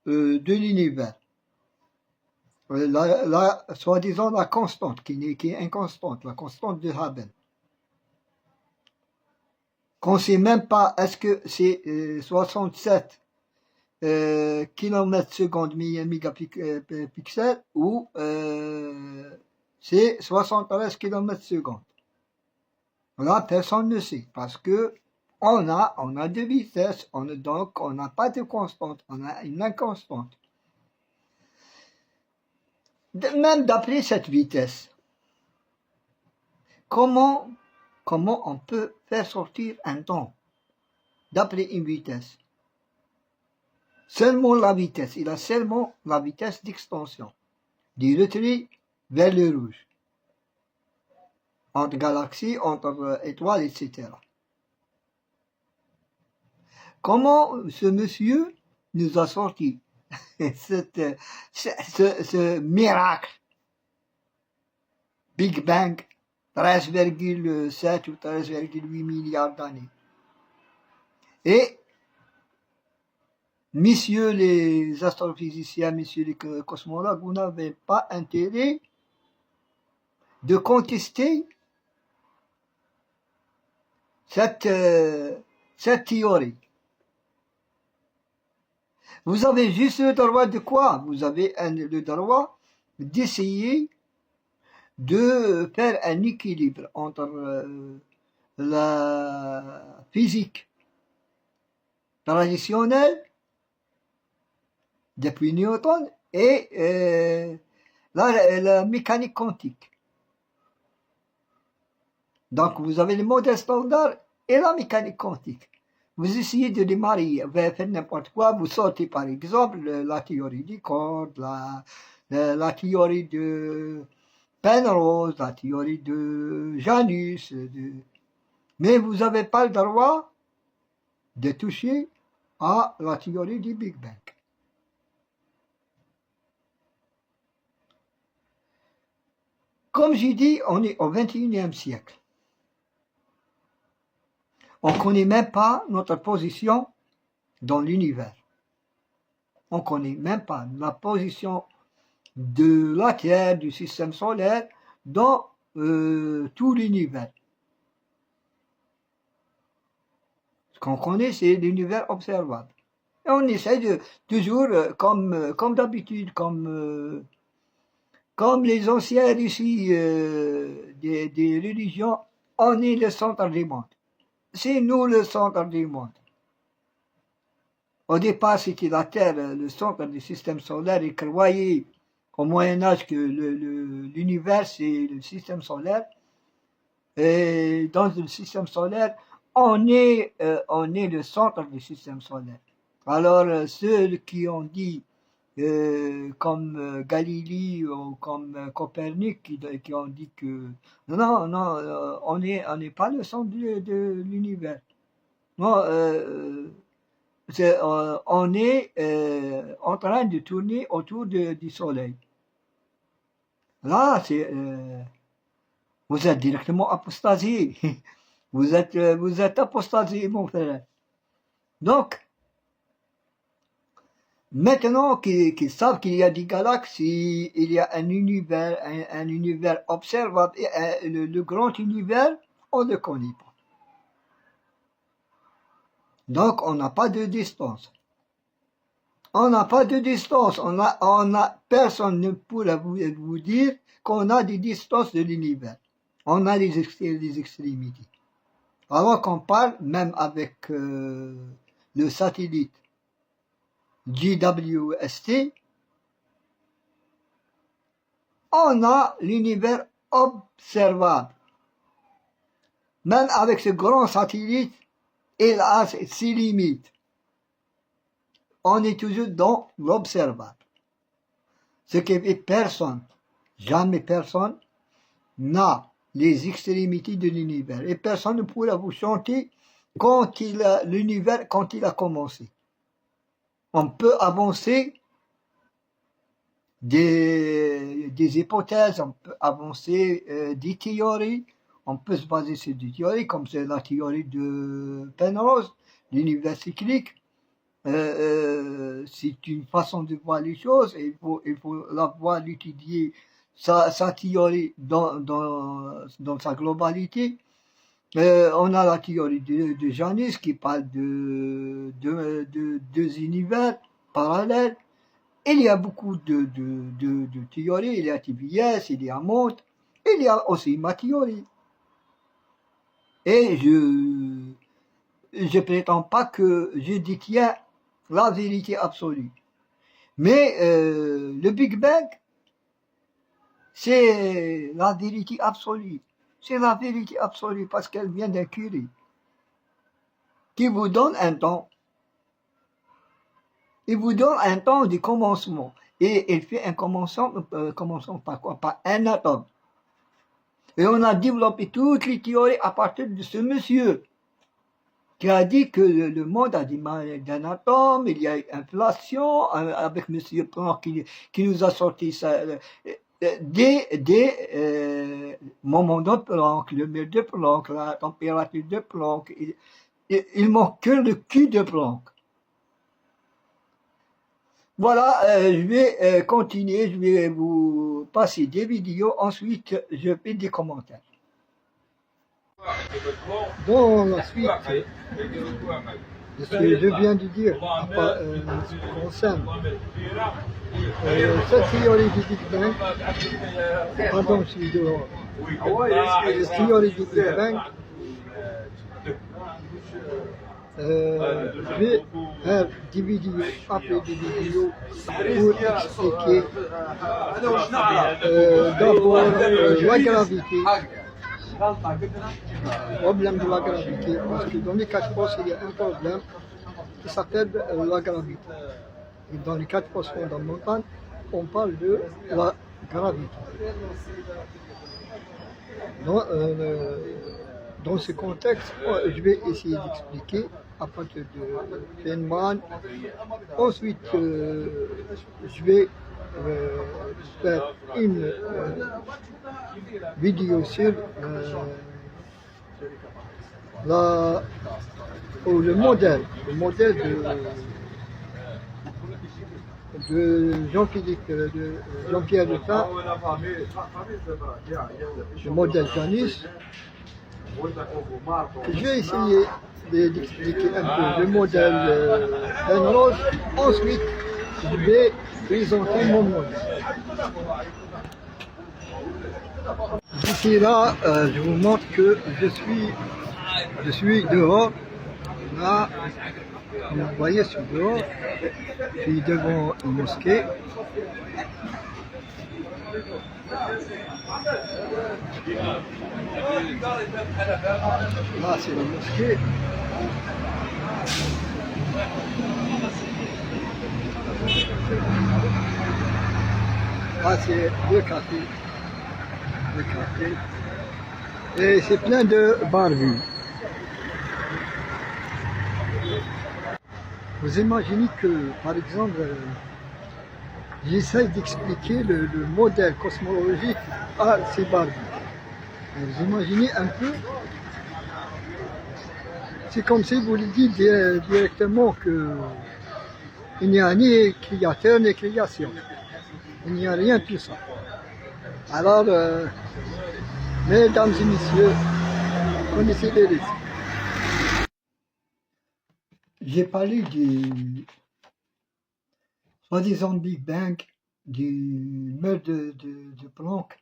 Speaker 4: de l'univers. Soi-disant la constante, qui est inconstante, la constante de Hubble. Qu'on ne sait même pas, est-ce que c'est 67 km secondes mégapixels ou c'est 73 km secondes. Là, personne ne sait, parce que on a deux vitesses, donc on n'a pas de constante, on a une inconstante. Même d'après cette vitesse, comment on peut faire sortir un temps d'après une vitesse? Seulement la vitesse, il a seulement la vitesse d'extension, du retrait vers le rouge, entre galaxies, entre étoiles, etc. Comment ce monsieur nous a sorti ce miracle Big Bang, 13,7 ou 13,8 milliards d'années. Et messieurs les astrophysiciens, messieurs les cosmologues, vous n'avez pas intérêt de contester cette théorie. Vous avez juste le droit de quoi? Vous avez le droit d'essayer de faire un équilibre entre la physique traditionnelle depuis Newton et la mécanique quantique. Donc vous avez le modèle standard et la mécanique quantique. Vous essayez de les marier, vous allez faire n'importe quoi, vous sortez par exemple la théorie des cordes, la théorie de Penrose, la théorie de Janus, mais vous n'avez pas le droit de toucher à la théorie du Big Bang. Comme j'ai dit, on est au XXIe siècle. On ne connaît même pas notre position dans l'univers. On ne connaît même pas la position de la Terre, du système solaire, dans tout l'univers. Ce qu'on connaît, c'est l'univers observable. Et on essaie de toujours, comme d'habitude, comme les anciens récits des religions, on est le centre du monde. C'est nous le centre du monde. Au départ, c'était la Terre, le centre du système solaire, et croyaient au Moyen-Âge que l'univers, c'est le système solaire. Et dans le système solaire, on est le centre du système solaire. Alors, ceux qui ont dit, comme Galilée ou comme Copernic, qui ont dit que non, on n'est pas le centre de l'univers. Non, on est en train de tourner autour du Soleil. Là, vous êtes directement apostasié. Vous êtes apostasié, mon frère. Donc, maintenant qu'ils savent qu'il y a des galaxies, il y a un univers observable, et le grand univers, on ne le connaît pas. Donc, on n'a pas de distance. On n'a pas de distance. Personne ne pourra vous dire qu'on a des distances de l'univers. On a des extrémités. Alors qu'on parle, même avec le satellite JWST, on a l'univers observable. Même avec ce grand satellite, il a ses limites. On est toujours dans l'observable. Ce que personne, jamais personne, n'a les extrémités de l'univers. Et personne ne pourra vous chanter l'univers quand il a commencé. On peut avancer des hypothèses, on peut avancer des théories, on peut se baser sur des théories, comme c'est la théorie de Penrose, l'univers cyclique. C'est une façon de voir les choses, et il faut la voir, l'étudier, sa théorie dans sa globalité. On a la théorie de Janis qui parle de deux univers parallèles. Il y a beaucoup de théories, il y a TBS, il y a Monte, il y a aussi ma théorie. Et je prétends pas que je détiens la vérité absolue. Mais le Big Bang, c'est la vérité absolue. C'est la vérité absolue parce qu'elle vient d'un Curie qui vous donne un temps. Il vous donne un temps de commencement. Et il fait un commencement par quoi? Par un atome. Et on a développé toutes les théories à partir de ce monsieur qui a dit que le monde a démarré d'un atome, il y a inflation, avec monsieur Planck qui nous a sorti ça, des moments de Planck, le mur de Planck, la température de Planck. Il manque que le cul de Planck. Voilà, je vais continuer, je vais vous passer des vidéos, ensuite je fais des commentaires. Dans la suite de ce que je viens de dire, ce qui concerne cette théorie du Big Bang, pardon, je suis dehors, cette théorie du Big Bang, je vais faire des vidéos, après des vidéos, pour expliquer d'abord la gravité, le problème de la gravité, parce que dans les 4 forces, il y a un problème qui s'appelle la gravité. Et dans les 4 forces fondamentales, on parle de la gravité. Dans ce contexte, je vais essayer d'expliquer à partir de Feynman. Ensuite, je vais faire une vidéo sur le modèle de Jean-Pierre Lefebvre, le modèle Janis. Je vais essayer d'expliquer un peu le modèle Penrose. Ensuite, je vais présenter mon modèle. D'ici là, je vous montre que je suis dehors. Là, comme vous voyez, je suis dehors. Je suis devant une mosquée. Là, c'est la mosquée. Là, c'est le café. Et c'est plein de barbus. Vous imaginez que, par exemple, j'essaye d'expliquer le modèle cosmologique à ces barbus. Vous imaginez un peu, c'est comme si vous lui dites directement qu'il n'y a ni créateur ni création. Il n'y a rien de tout ça. Alors, mesdames et messieurs, connaissez les risques. J'ai parlé du soi-disant Big Bang, du meurtre de Planck.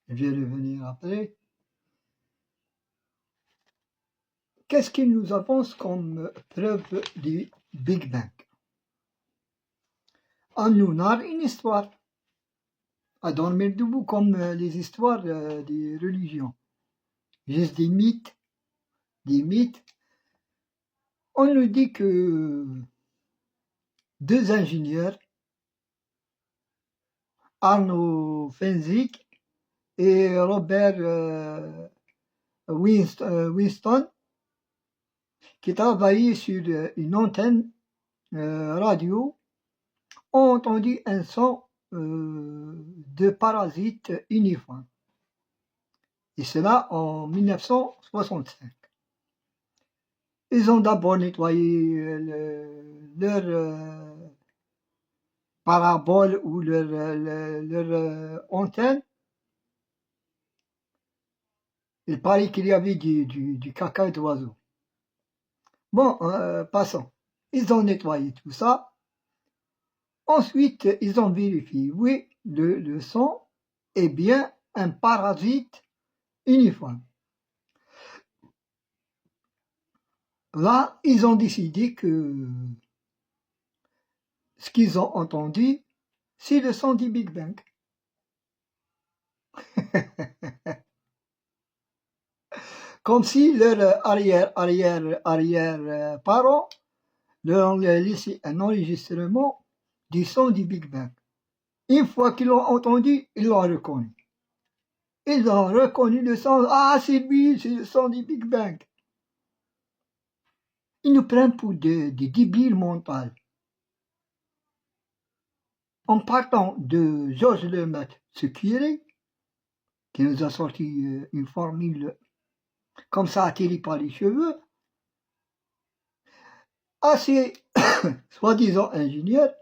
Speaker 4: Je vais revenir après. Qu'est-ce qu'il nous avance comme preuve du Big Bang? On nous narre une histoire à dormir debout, comme les histoires des religions. Juste des mythes. On nous dit que 2 ingénieurs Arno Fenzik et Robert Winston, qui travaillaient sur une antenne radio, ont entendu un son de parasite uniforme. Et cela en 1965. Ils ont d'abord nettoyé leur parabole ou leur antenne. Il paraît qu'il y avait du caca d'oiseau. Bon, passons. Ils ont nettoyé tout ça. Ensuite, ils ont vérifié. Oui, le son est bien un parasite uniforme. Là, ils ont décidé que ce qu'ils ont entendu, c'est le son du Big Bang. Comme si leur arrière-parents leur ont laissé un enregistrement du son du Big Bang. Une fois qu'ils l'ont entendu, ils l'ont reconnu. Ils ont reconnu le son. Ah, c'est lui, c'est le son du Big Bang. Ils nous prennent pour des débiles mentaux. En partant de Georges Lemaitre Secuier, qui nous a sorti une formule comme ça attirée par les cheveux, à ces soi-disant ingénieurs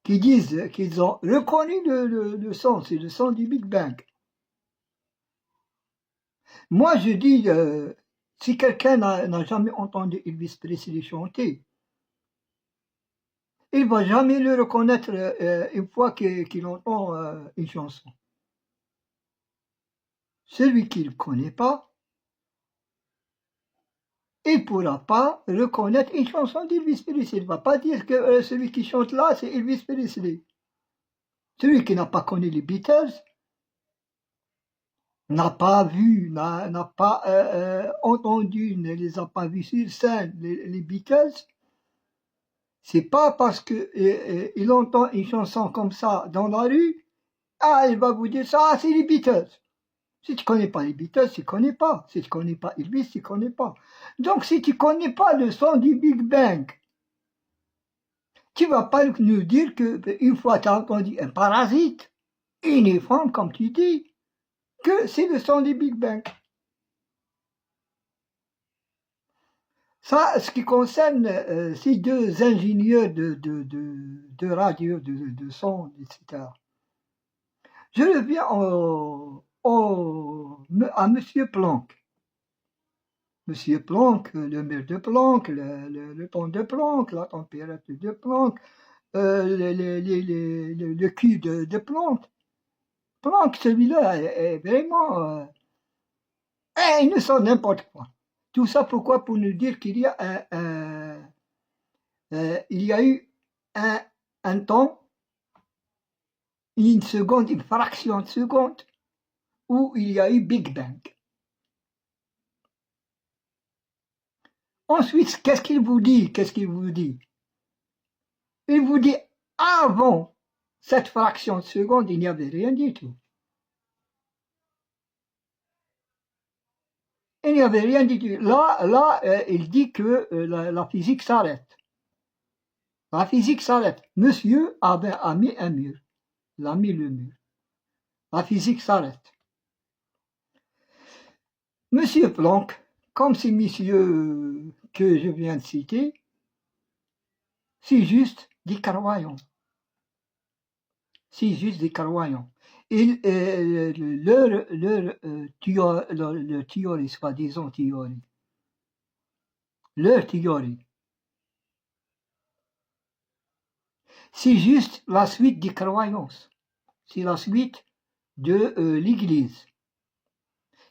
Speaker 4: qui disent qu'ils ont reconnu le son, c'est le son du Big Bang. Moi, je dis, si quelqu'un n'a jamais entendu Elvis Presley chanter, il ne va jamais le reconnaître une fois qu'il entend une chanson. Celui qui ne le connaît pas, il ne pourra pas reconnaître une chanson d'Elvis Presley. Il ne va pas dire que celui qui chante là, c'est Elvis Presley. Celui qui n'a pas connu les Beatles, n'a pas vu, n'a pas entendu, ne les a pas vus sur scène, les Beatles, c'est pas parce qu'il entend une chanson comme ça dans la rue, ah, il va vous dire ça, c'est les Beatles. Si tu connais pas les Beatles, tu connais pas. Si tu connais pas Elvis, tu connais pas. Donc, si tu connais pas le son du Big Bang, tu vas pas nous dire qu'une fois tu as entendu un parasite uniforme, comme tu dis, que c'est le son du Big Bang. Ça, ce qui concerne ces deux ingénieurs de radio, de son, etc. Je reviens à M. Planck. M. Planck, le mur de Planck, le temps de Planck, la température de Planck, le cul de Planck. Planck, celui-là, est vraiment... il ne sort n'importe quoi. Tout ça, pourquoi? Pour nous dire qu'il y a il y a eu un temps, une seconde, une fraction de seconde, où il y a eu Big Bang. Ensuite, qu'est-ce qu'il vous dit? Il vous dit, avant cette fraction de seconde, il n'y avait rien du tout. Il n'y avait rien du tout. Là, il dit que la physique s'arrête. La physique s'arrête. Monsieur a mis un mur. Il a mis le mur. La physique s'arrête. Monsieur Planck, comme ces messieurs que je viens de citer, c'est juste des croyants. C'est juste des croyants. Et leur théorie, soi-disant théorie, leur théorie, c'est juste la suite des croyances. C'est la suite de l'Église.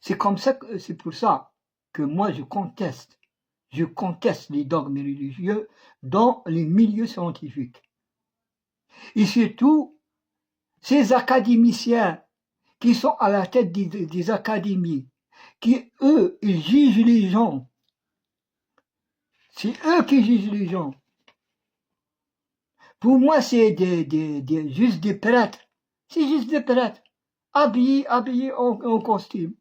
Speaker 4: C'est comme ça, c'est pour ça que moi je conteste les dogmes religieux dans les milieux scientifiques. Et surtout, ces académiciens qui sont à la tête des académies, qui eux, ils jugent les gens. C'est eux qui jugent les gens. Pour moi, c'est juste des prêtres. C'est juste des prêtres, habillés en costume.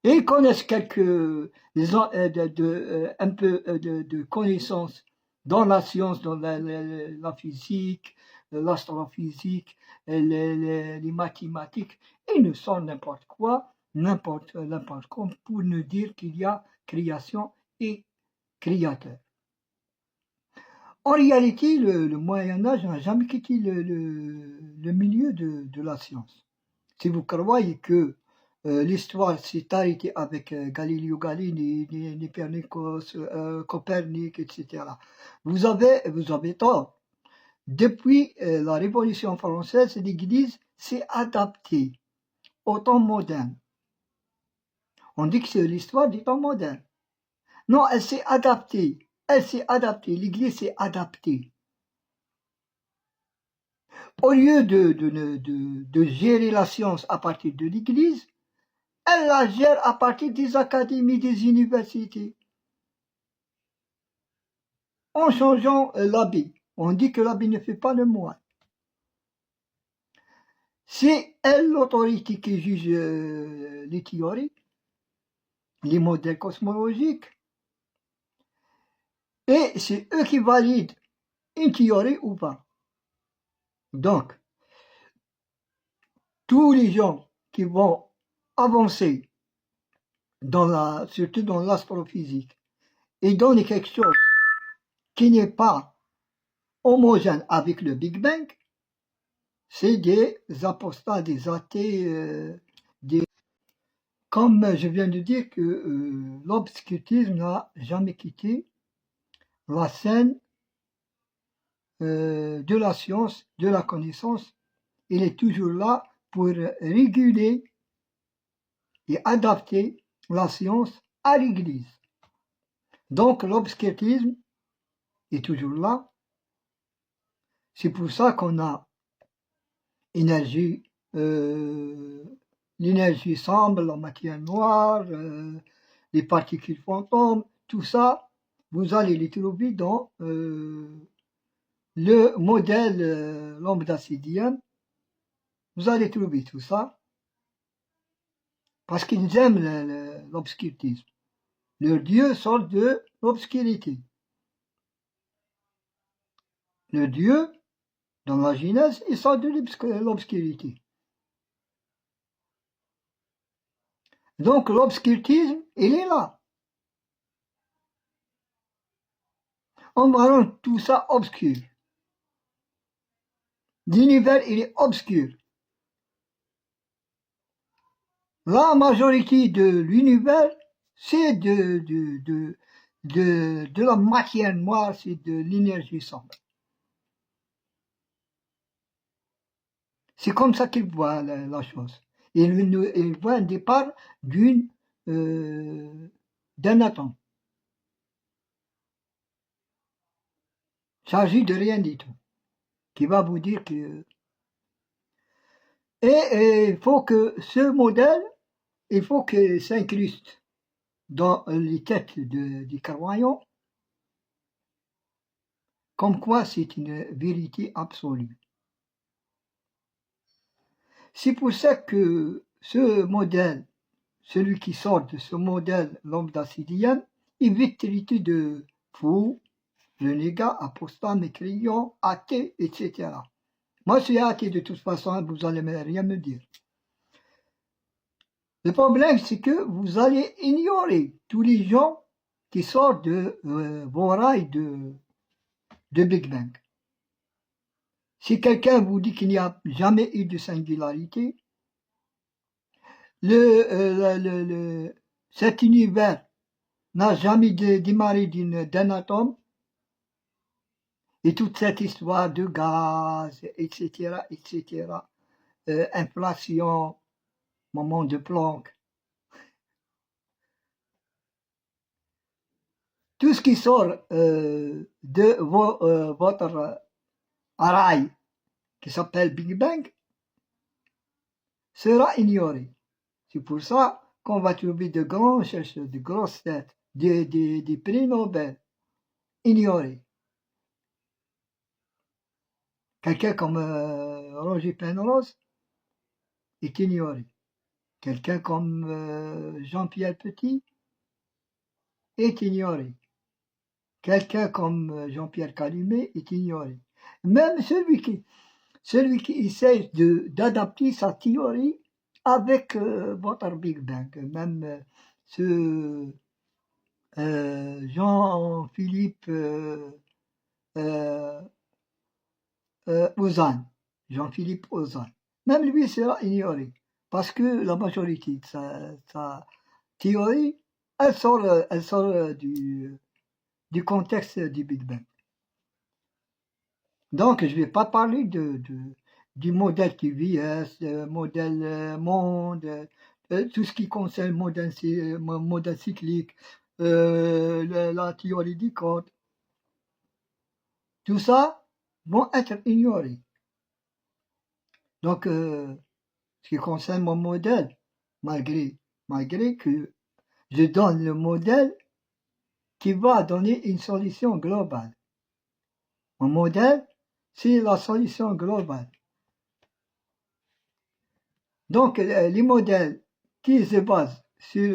Speaker 4: Et ils connaissent un peu de connaissances dans la science, dans la physique, l'astrophysique, les mathématiques. Ils nous sortent n'importe quoi, n'importe quoi, pour nous dire qu'il y a création et créateur. En réalité, le Moyen-Âge n'a jamais quitté le milieu de la science. Si vous croyez que l'histoire s'est arrêtée avec Galileo Galilei, Copernicus, Copernic, etc., vous avez tort. Depuis la Révolution française, l'Église s'est adaptée au temps moderne. On dit que c'est l'histoire du temps moderne. Non, elle s'est adaptée. L'Église s'est adaptée. Au lieu de gérer la science à partir de l'Église, elle la gère à partir des académies, des universités. En changeant l'habit. On dit que l'habit ne fait pas le moine. C'est elle l'autorité qui juge les théories, les modèles cosmologiques. Et c'est eux qui valident une théorie ou pas. Donc, tous les gens qui vont avancer surtout dans l'astrophysique et donner quelque chose qui n'est pas homogène avec le Big Bang, c'est des apostats, des athées, comme je viens de dire que l'obscurantisme n'a jamais quitté la scène de la science, de la connaissance. Il est toujours là pour réguler et adapter la science à l'Église. Donc l'obscurantisme est toujours là. C'est pour ça qu'on a l'énergie sombre, la matière noire, les particules fantômes, tout ça, vous allez les trouver dans le modèle lambda-sidien. Vous allez trouver tout ça parce qu'ils aiment l'obscurantisme. Leur Dieu sort de l'obscurité. Le Dieu, dans la Genèse, il sort de l'obscurité. Donc l'obscurantisme, il est là. On va rendre tout ça obscur. L'univers, il est obscur. La majorité de l'univers, c'est de la matière noire, c'est de l'énergie sombre. C'est comme ça qu'ils voient la chose. Ils voient un départ d'un atome. Il s'agit de rien du tout. Qui va vous dire que... Et il faut que ce modèle, il faut qu'il s'incruste dans les têtes des croyants, comme quoi c'est une vérité absolue. C'est pour ça que ce modèle, celui qui sort de ce modèle lambda-sidien, est victime de fous, renégats, apostats, mécréants, athées, etc. Moi, je suis athée de toute façon, vous n'allez rien me dire. Le problème, c'est que vous allez ignorer tous les gens qui sortent de vos rails de Big Bang. Si quelqu'un vous dit qu'il n'y a jamais eu de singularité, cet univers n'a jamais démarré d'un atome, et toute cette histoire de gaz, etc., inflation, moment de Planck, tout ce qui sort de votre rail qui s'appelle Big Bang sera ignoré. C'est pour ça qu'on va trouver de grands chercheurs, de grosses têtes, des prix Nobel ignorés. Quelqu'un comme Roger Penrose est ignoré. Quelqu'un comme Jean-Pierre Petit est ignoré. Quelqu'un comme Jean-Pierre Calumet est ignoré. Même celui qui essaie d'adapter sa théorie avec votre Big Bang. Même ce Jean-Philippe Ozanne. Jean-Philippe Ozanne. Même lui sera ignoré. Parce que la majorité de sa théorie, elle sort du contexte du Big Bang. Donc, je ne vais pas parler du modèle QVS, modèle monde, tout ce qui concerne modèle cyclique, la théorie du code. Tout ça vont être ignorés. Donc, ce qui concerne mon modèle, malgré que je donne le modèle qui va donner une solution globale. Mon modèle, c'est la solution globale. Donc, les modèles qui se basent sur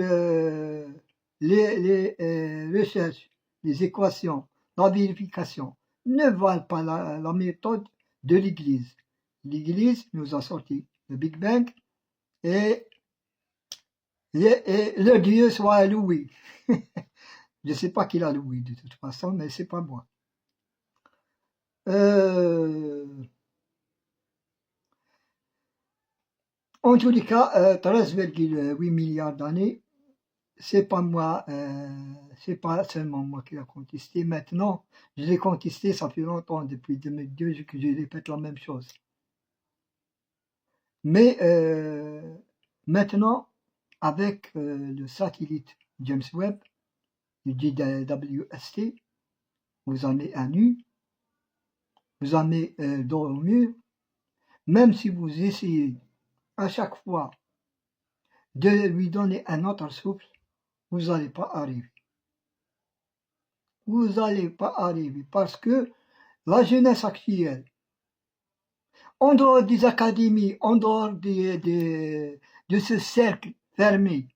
Speaker 4: les recherches, les équations, la vérification, ne valent pas la méthode de l'Église. L'Église nous a sorti le Big Bang et le Dieu soit loué. Je ne sais pas qui l'a loué de toute façon, mais c'est pas moi. En tous les cas, 13,8 milliards d'années, c'est pas moi, c'est pas seulement moi qui l'ai contesté. Maintenant, je l'ai contesté, ça fait longtemps, depuis 2002 que je répète la même chose. Mais maintenant, avec le satellite James Webb, le JWST, vous en avez un nu, vous en avez dans le mur, même si vous essayez à chaque fois de lui donner un autre souffle, vous n'allez pas arriver. Vous n'allez pas arriver parce que la jeunesse actuelle, en dehors des académies, en dehors de ce cercle fermé,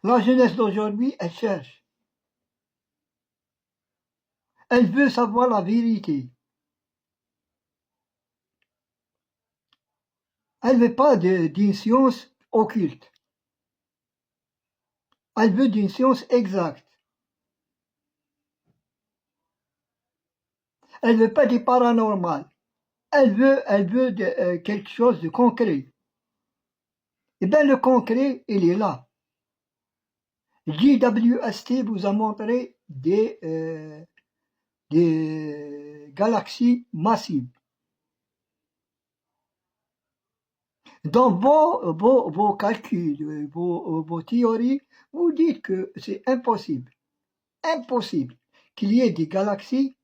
Speaker 4: la jeunesse d'aujourd'hui, elle cherche. Elle veut savoir la vérité. Elle ne veut pas d'une science occulte. Elle veut d'une science exacte. Elle ne veut pas du paranormal. Elle veut quelque chose de concret. Eh bien, le concret, il est là. JWST vous a montré des galaxies massives. Dans vos calculs, vos théories, vous dites que c'est impossible qu'il y ait des galaxies,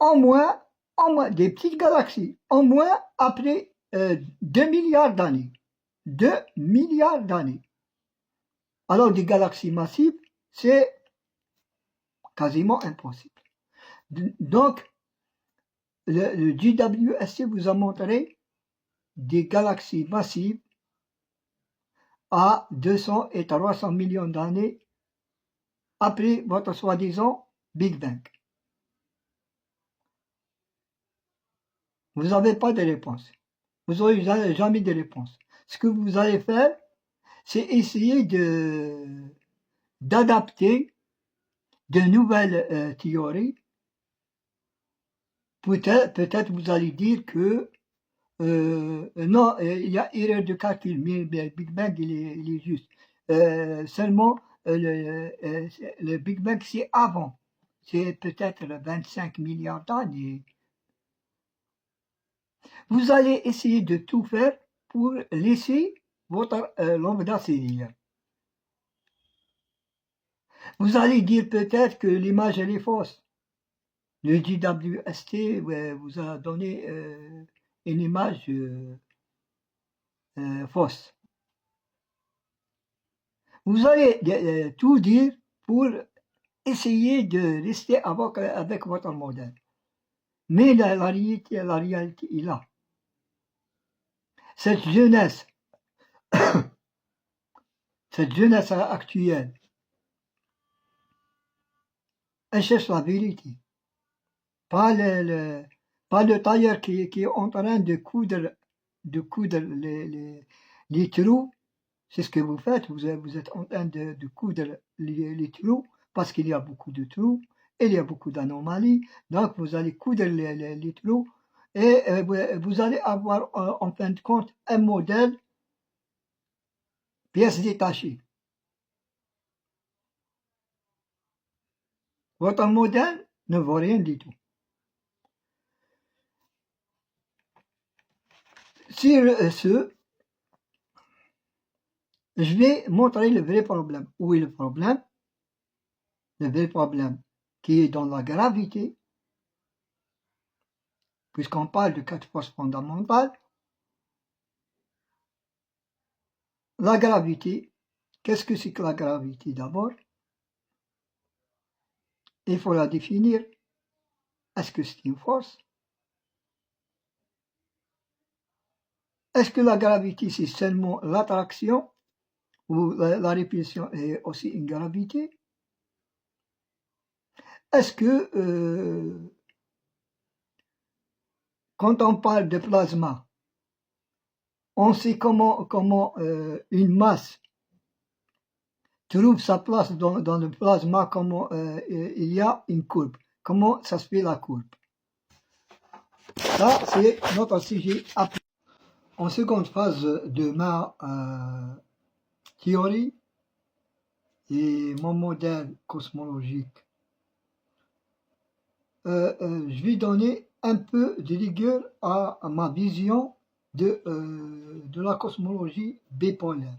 Speaker 4: au moins des petites galaxies, au moins après 2 milliards d'années. 2 milliards d'années. Alors des galaxies massives, c'est quasiment impossible. Donc, le JWST vous a montré des galaxies massives à 200 et 300 millions d'années après votre soi-disant Big Bang. Vous n'avez pas de réponse. Vous n'aurez jamais de réponse. Ce que vous allez faire, c'est essayer d'adapter de nouvelles théories. Peut-être vous allez dire que non, il y a erreur de calcul, mais le Big Bang, il est juste. Seulement, le Big Bang, c'est avant. C'est peut-être 25 milliards d'années. Vous allez essayer de tout faire pour laisser votre lambda cellulaire. Vous allez dire peut-être que l'image, elle est fausse. Le JWST vous a donné une image fausse. Vous allez tout dire pour essayez de rester avec votre modèle. Mais la réalité est là. Cette jeunesse actuelle, elle cherche la vérité. Pas le tailleur qui est en train de coudre les trous. C'est ce que vous faites, vous êtes en train de coudre les trous, parce qu'il y a beaucoup de trous, et il y a beaucoup d'anomalies, donc vous allez coudre les trous, et vous allez avoir en fin de compte un modèle, pièce détachée. Votre modèle ne vaut rien du tout. Sur ce, je vais montrer le vrai problème. Où est le problème? Le vrai problème qui est dans la gravité, puisqu'on parle de 4 forces fondamentales. La gravité, qu'est-ce que c'est que la gravité d'abord? Il faut la définir. Est-ce que c'est une force? Est-ce que la gravité c'est seulement l'attraction ou la répulsion est aussi une gravité? Est-ce que quand on parle de plasma, on sait comment une masse trouve sa place dans le plasma, comment il y a une courbe, comment ça se fait la courbe. Ça, c'est notre sujet après. En seconde phase de ma théorie et mon modèle cosmologique, je vais donner un peu de rigueur à ma vision de la cosmologie bipolaire.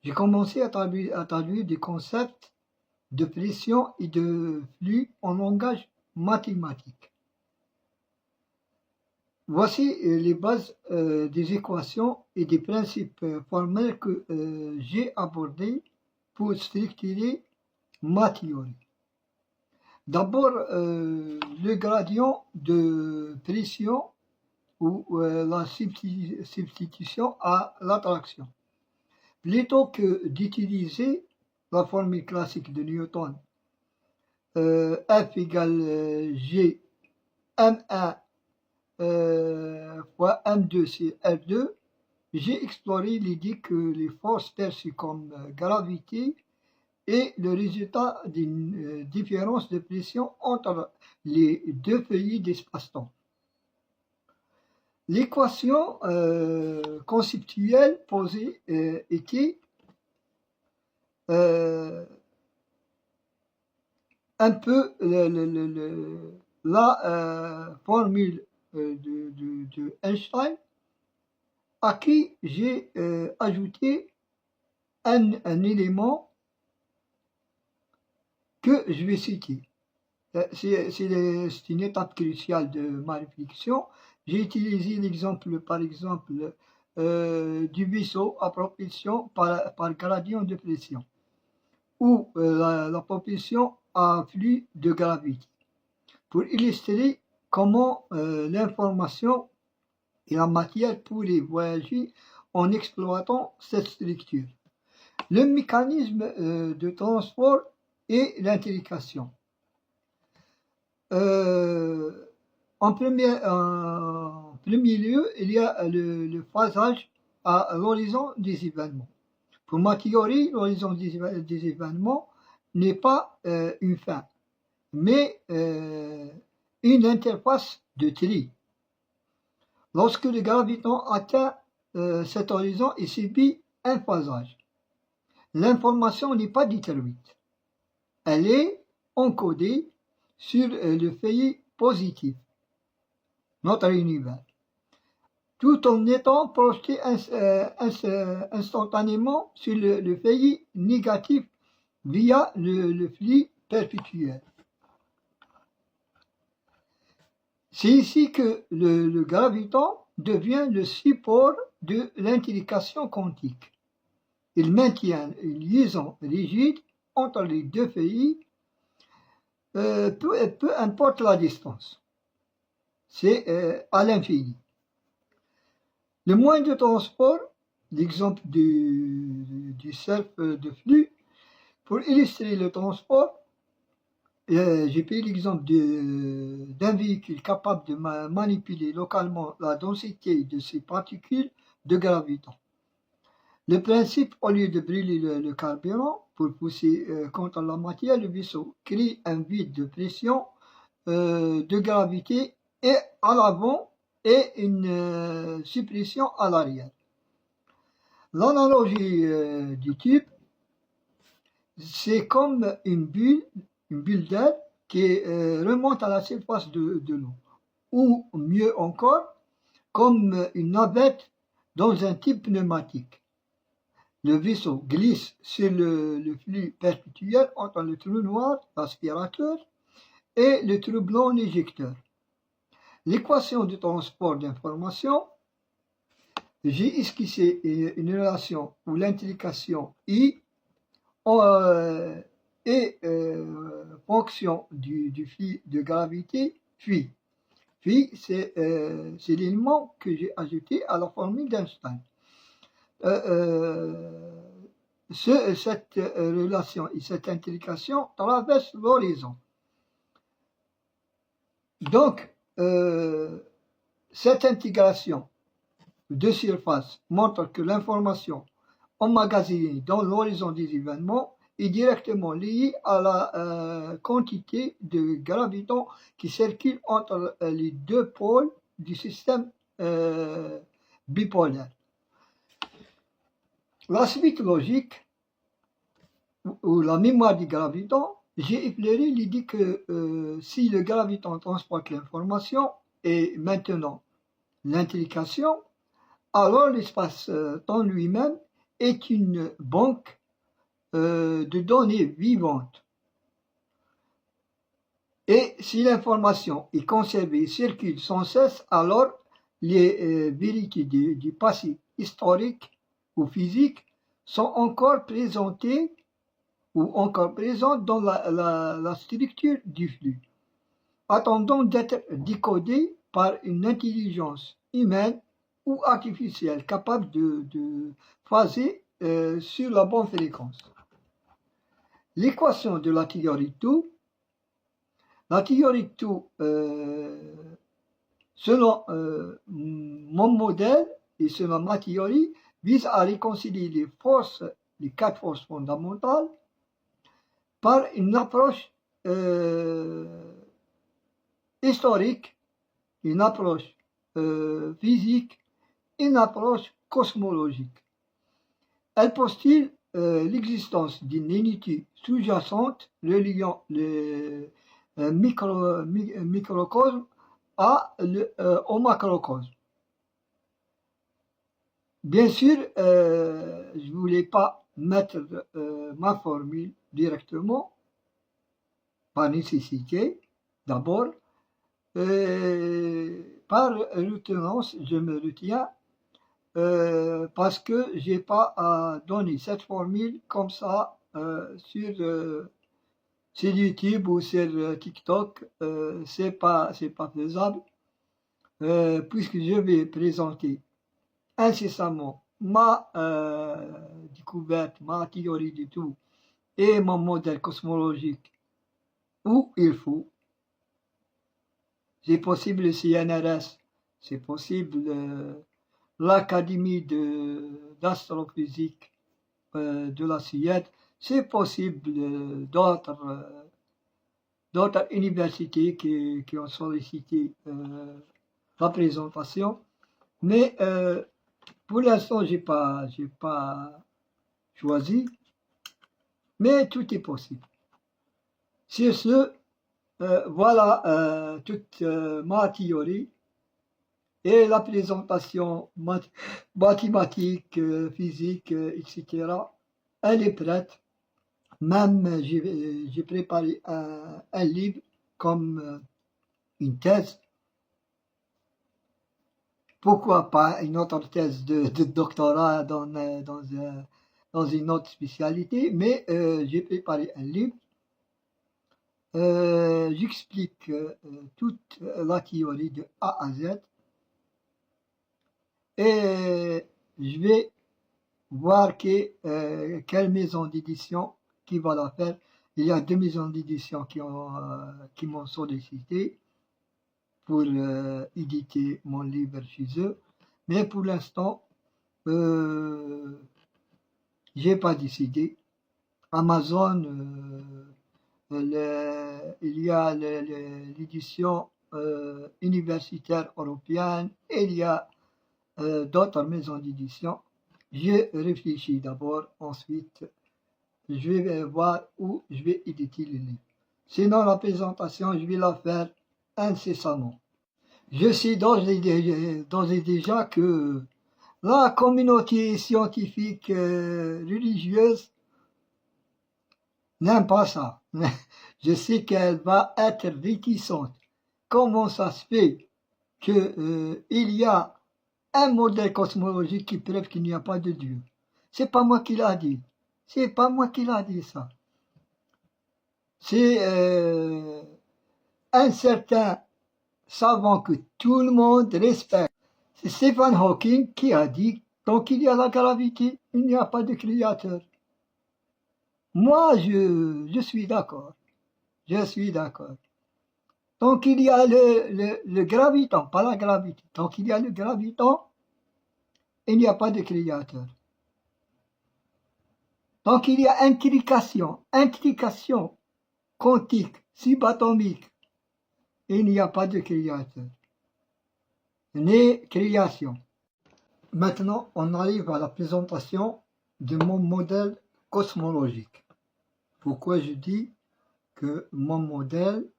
Speaker 4: J'ai commencé à traduire des concepts de pression et de flux en langage mathématique. Voici les bases des équations et des principes formels que j'ai abordés pour structurer ma théorie. D'abord, le gradient de pression ou la substitution à l'attraction. Plutôt que d'utiliser la formule classique de Newton, F égale G M1 fois M2 c'est R2, j'ai exploré l'idée que les forces perçues comme gravité est le résultat d'une différence de pression entre les deux feuillets d'espace-temps. L'équation conceptuelle posée était un peu la formule de Einstein, à qui j'ai ajouté un élément que je vais citer. C'est une étape cruciale de ma réflexion. J'ai utilisé l'exemple, par exemple, du vaisseau à propulsion par gradient de pression, ou la propulsion à flux de gravité, pour illustrer comment l'information et la matière pourraient voyager en exploitant cette structure. Le mécanisme de transport et l'intrication. En premier lieu, il y a le phasage à l'horizon des événements. Pour ma théorie, l'horizon des événements n'est pas une fin, mais une interface de tri. Lorsque le graviton atteint cet horizon, il subit un phasage. L'information n'est pas détruite. Elle est encodée sur le feuillet positif, notre univers, tout en étant projeté instantanément sur le feuillet négatif via le flux perpétuel. C'est ici que le graviton devient le support de l'intrication quantique. Il maintient une liaison rigide entre les deux feuillets peu importe la distance. C'est à l'infini. Le moyen de transport, l'exemple du cercle de flux, pour illustrer le transport, j'ai pris l'exemple d'un véhicule capable de manipuler localement la densité de ses particules de graviton. Le principe, au lieu de brûler le carburant pour pousser contre la matière, le vaisseau crée un vide de pression de gravité et à l'avant et une suppression à l'arrière. L'analogie du tube, c'est comme une bulle d'air qui remonte à la surface de l'eau. Ou mieux encore, comme une navette dans un tube pneumatique. Le vaisseau glisse sur le flux perpétuel entre le trou noir, l'aspirateur, et le trou blanc, l'éjecteur. L'équation de transport d'information, j'ai esquissé une relation où l'intrication I est fonction du flux de gravité phi. Phi, c'est l'élément que j'ai ajouté à la formule d'Einstein. Cette relation et cette intrication traversent l'horizon. Donc, cette intégration de surface montre que l'information emmagasinée dans l'horizon des événements est directement liée à la quantité de graviton qui circule entre les deux pôles du système bipolaire. La suite logique ou la mémoire du graviton, j'ai effleuré l'idée que si le graviton transporte l'information et maintenant l'intrication, alors l'espace-temps lui-même est une banque de données vivantes. Et si l'information est conservée et circule sans cesse, alors les vérités du passé historique ou physique sont encore présentées ou encore présentes dans la structure du flux, attendant d'être décodées par une intelligence humaine ou artificielle capable de phaser sur la bonne fréquence. L'équation de la théorie de tout, selon mon modèle et selon ma théorie, vise à réconcilier les quatre forces fondamentales, par une approche historique, une approche physique, une approche cosmologique. Elle postule l'existence d'une unité sous-jacente reliant le microcosme au macrocosme. Bien sûr, je ne voulais pas mettre ma formule directement, par nécessité d'abord, par retenance, je me retiens, parce que je n'ai pas à donner cette formule comme ça sur YouTube ou sur TikTok, c'est pas faisable, puisque je vais présenter incessamment ma découverte, ma théorie du tout et mon modèle cosmologique où il faut. C'est possible le CNRS, c'est possible l'Académie d'astrophysique de la Suède, c'est possible d'autres universités qui ont sollicité la présentation, mais pour l'instant, j'ai pas choisi, mais tout est possible. Sur ce, voilà toute ma théorie et la présentation mathématique, physique, etc. Elle est prête. Même j'ai préparé un livre comme une thèse. Pourquoi pas une autre thèse de doctorat dans une autre spécialité, mais j'ai préparé un livre j'explique toute la théorie de A à Z et je vais voir quelle maison d'édition qui va la faire. Il y a 2 maisons d'édition qui m'ont sollicité pour éditer mon livre chez eux, mais pour l'instant, j'ai pas décidé. Amazon, il y a l'édition universitaire européenne et il y a d'autres maisons d'édition. Je réfléchis d'abord, ensuite je vais voir où je vais éditer le livre. Sinon la présentation, je vais la faire incessamment. Je sais d'ores et déjà que la communauté scientifique religieuse n'aime pas ça. Je sais qu'elle va être réticente. Comment ça se fait qu'il y a un modèle cosmologique qui prouve qu'il n'y a pas de Dieu? C'est pas moi qui l'a dit. C'est pas moi qui l'a dit ça. C'est un certain savant que tout le monde respecte. C'est Stephen Hawking qui a dit, tant qu'il y a la gravité, il n'y a pas de créateur. Moi, je suis d'accord. Je suis d'accord. Tant qu'il y a le graviton, pas la gravité, tant qu'il y a le graviton, il n'y a pas de créateur. Tant qu'il y a intrication quantique, subatomique, il n'y a pas de créateur, ni création. Maintenant, on arrive à la présentation de mon modèle cosmologique. Pourquoi je dis que mon modèle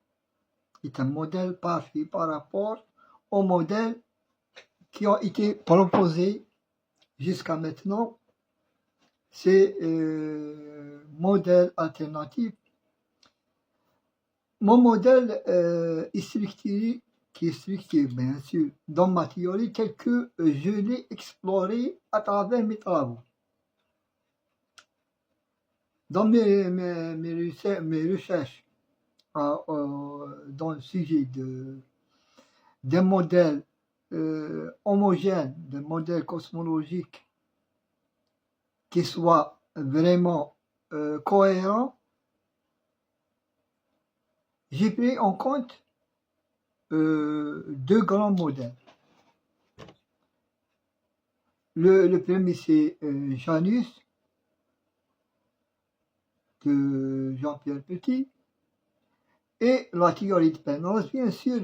Speaker 4: est un modèle parfait par rapport aux modèles qui ont été proposés jusqu'à maintenant, ces modèles alternatifs. Mon modèle est structuré, qui est structuré bien sûr dans ma théorie telle que je l'ai explorée à travers mes travaux. Dans mes recherches dans le sujet des modèles homogènes, des modèles cosmologiques qui soient vraiment cohérents, j'ai pris en compte 2 grands modèles. Le premier, c'est Janus, de Jean-Pierre Petit, et la théorie de Penrose. Bien sûr,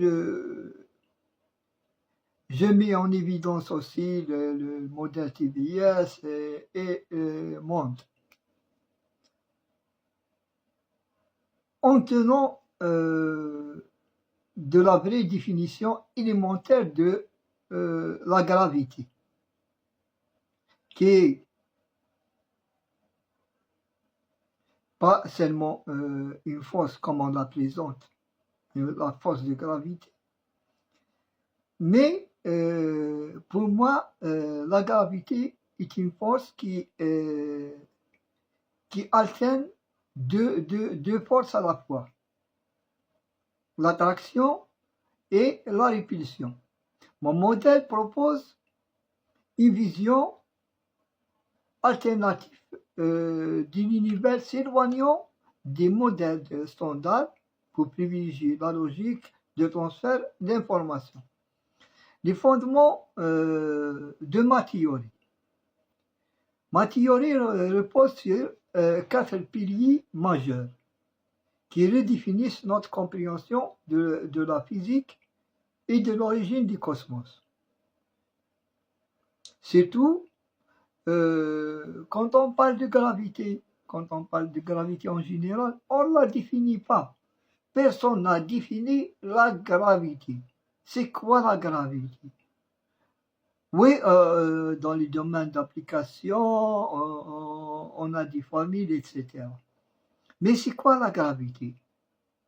Speaker 4: je mets en évidence aussi le modèle TBS et Monde. En tenant de la vraie définition élémentaire de la gravité, qui est pas seulement une force comme on la présente, la force de gravité, mais pour moi, la gravité est une force qui alterne deux forces à la fois, l'attraction et la répulsion. Mon modèle propose une vision alternative d'un univers s'éloignant des modèles standards pour privilégier la logique de transfert d'informations. Les fondements de ma théorie. Ma théorie repose sur 4 piliers majeurs qui redéfinissent notre compréhension de la physique et de l'origine du cosmos. Surtout, quand on parle de gravité, en général, on ne la définit pas. Personne n'a défini la gravité. C'est quoi la gravité? Oui, dans les domaines d'application, on a des formules, etc. Mais c'est quoi la gravité?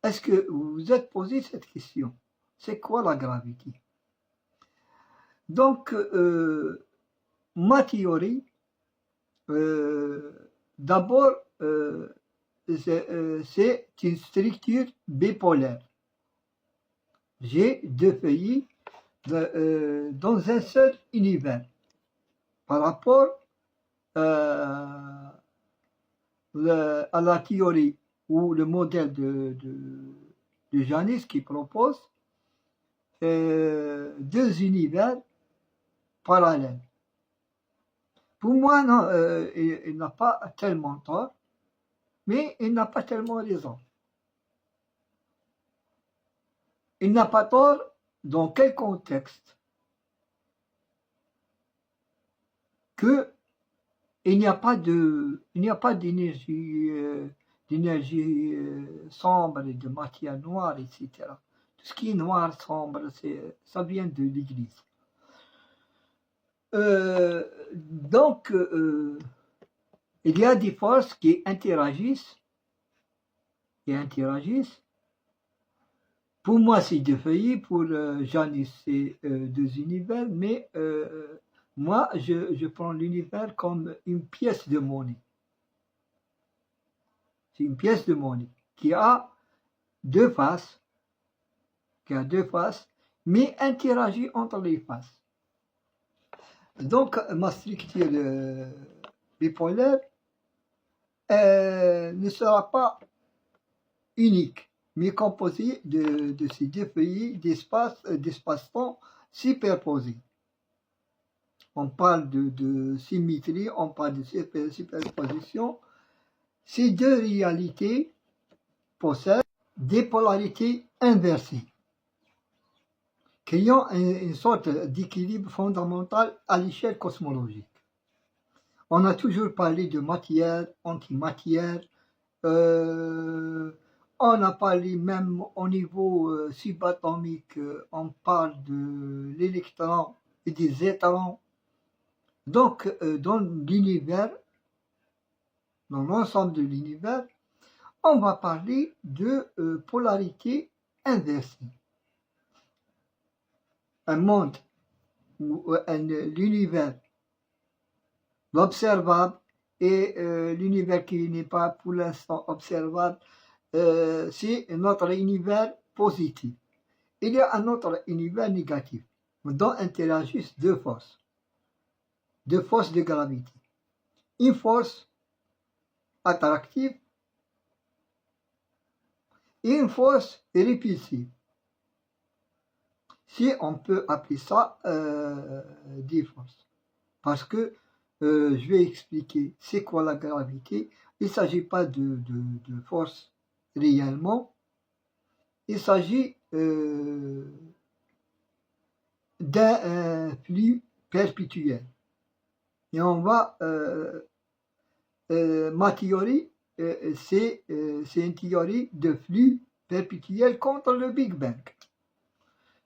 Speaker 4: Est-ce que vous vous êtes posé cette question? C'est quoi la gravité? Donc, ma théorie, d'abord, c'est une structure bipolaire. J'ai deux feuilles dans un seul univers. Par rapport à la théorie ou le modèle de Janis qui propose deux univers parallèles. Pour moi, non, il n'a pas tellement tort, mais il n'a pas tellement raison. Il n'a pas tort dans quel contexte? Que il n'y a pas d'énergie sombre et de matière noire, etc. Tout ce qui est noir, sombre, ça vient de l'Église. Donc, il y a des forces qui interagissent. Pour moi, c'est deux feuilles, pour Janis, c'est deux univers, mais moi, je prends l'univers comme une pièce de monnaie. C'est une pièce de monnaie qui a deux faces, mais interagit entre les faces. Donc, ma structure bipolaire ne sera pas unique, mais composée de ces deux feuilles d'espace-temps superposés. On parle de symétrie, on parle de superposition. Ces deux réalités possèdent des polarités inversées, créant une sorte d'équilibre fondamental à l'échelle cosmologique. On a toujours parlé de matière, antimatière, on a parlé même au niveau subatomique, on parle de l'électron et des électrons. Donc, dans l'univers, dans l'ensemble de l'univers, on va parler de polarité inversée. Un monde ou l'univers, l'observable et l'univers qui n'est pas pour l'instant observable, c'est notre univers positif. Il y a un autre univers négatif, dont interagissent deux forces de gravité. Une force attractive et une force répulsive. Si on peut appeler ça des forces. Parce que je vais expliquer c'est quoi la gravité. Il ne s'agit pas de force réellement. Il s'agit d'un flux perpétuel. Et on va, ma théorie, c'est une théorie de flux perpétuel contre le Big Bang.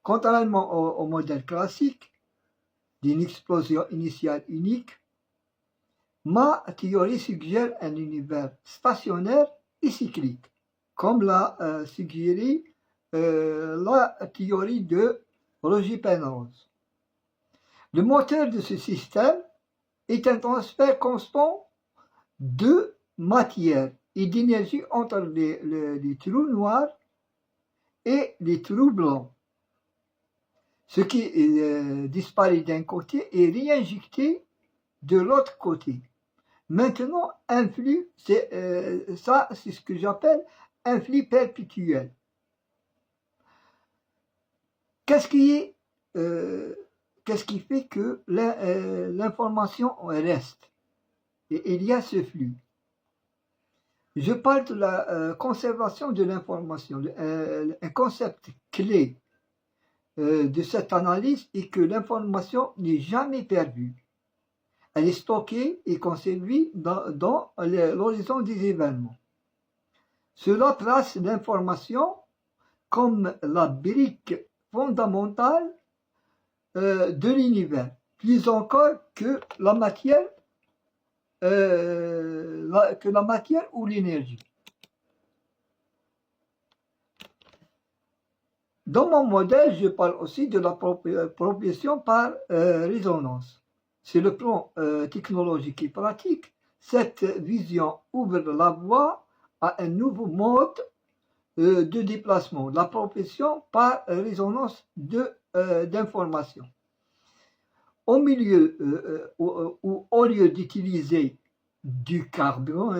Speaker 4: Contrairement au modèle classique d'une explosion initiale unique, ma théorie suggère un univers stationnaire et cyclique, comme l'a suggéré la théorie de Roger Penrose. Le moteur de ce système est un transfert constant de matière et d'énergie entre les trous noirs et les trous blancs. Ce qui disparaît d'un côté est réinjecté de l'autre côté. Maintenant, un flux, c'est ce que j'appelle un flux perpétuel. Qu'est-ce qui fait que l'information reste? Et il y a ce flux. Je parle de la conservation de l'information. Un concept clé de cette analyse est que l'information n'est jamais perdue. Elle est stockée et conservée dans l'horizon des événements. Cela place l'information comme la brique fondamentale de l'univers, plus encore que la matière ou l'énergie. Dans mon modèle, je parle aussi de la propulsion par résonance. Sur le plan technologique et pratique, cette vision ouvre la voie à un nouveau mode de déplacement, la propulsion par résonance d'information. Au lieu d'utiliser du carburant,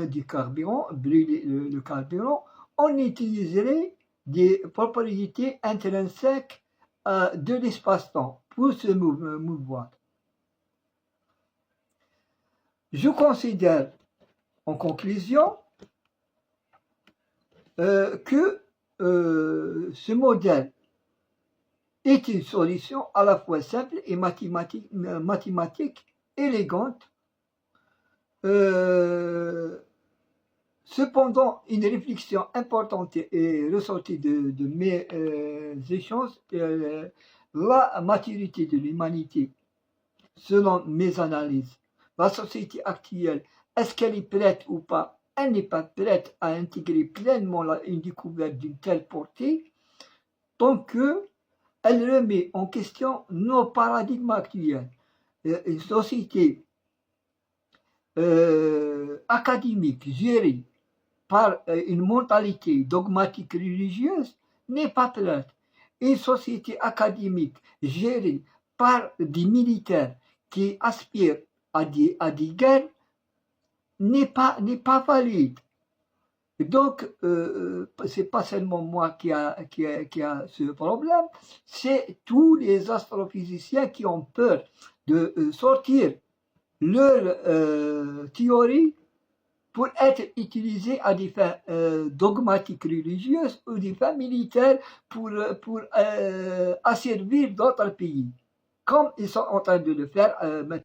Speaker 4: brûler le carburant, on utiliserait des propriétés intrinsèques de l'espace-temps pour se mouvoir. Je considère, en conclusion, que ce modèle est une solution à la fois simple et mathématique élégante. Cependant, une réflexion importante est ressortie de mes échanges. La maturité de l'humanité, selon mes analyses, la société actuelle, est-ce qu'elle est prête ou pas? Elle n'est pas prête à intégrer pleinement une découverte d'une telle portée, tant qu'elle remet en question nos paradigmes actuels. Une société académique gérée par une mentalité dogmatique religieuse n'est pas prête. Une société académique gérée par des militaires qui aspirent à des guerres n'est pas valide. Donc, c'est pas seulement moi qui a ce problème, c'est tous les astrophysiciens qui ont peur de sortir leur théorie pour être utilisées à des fins dogmatiques religieuses ou des fins militaires pour asservir d'autres pays, comme ils sont en train de le faire maintenant.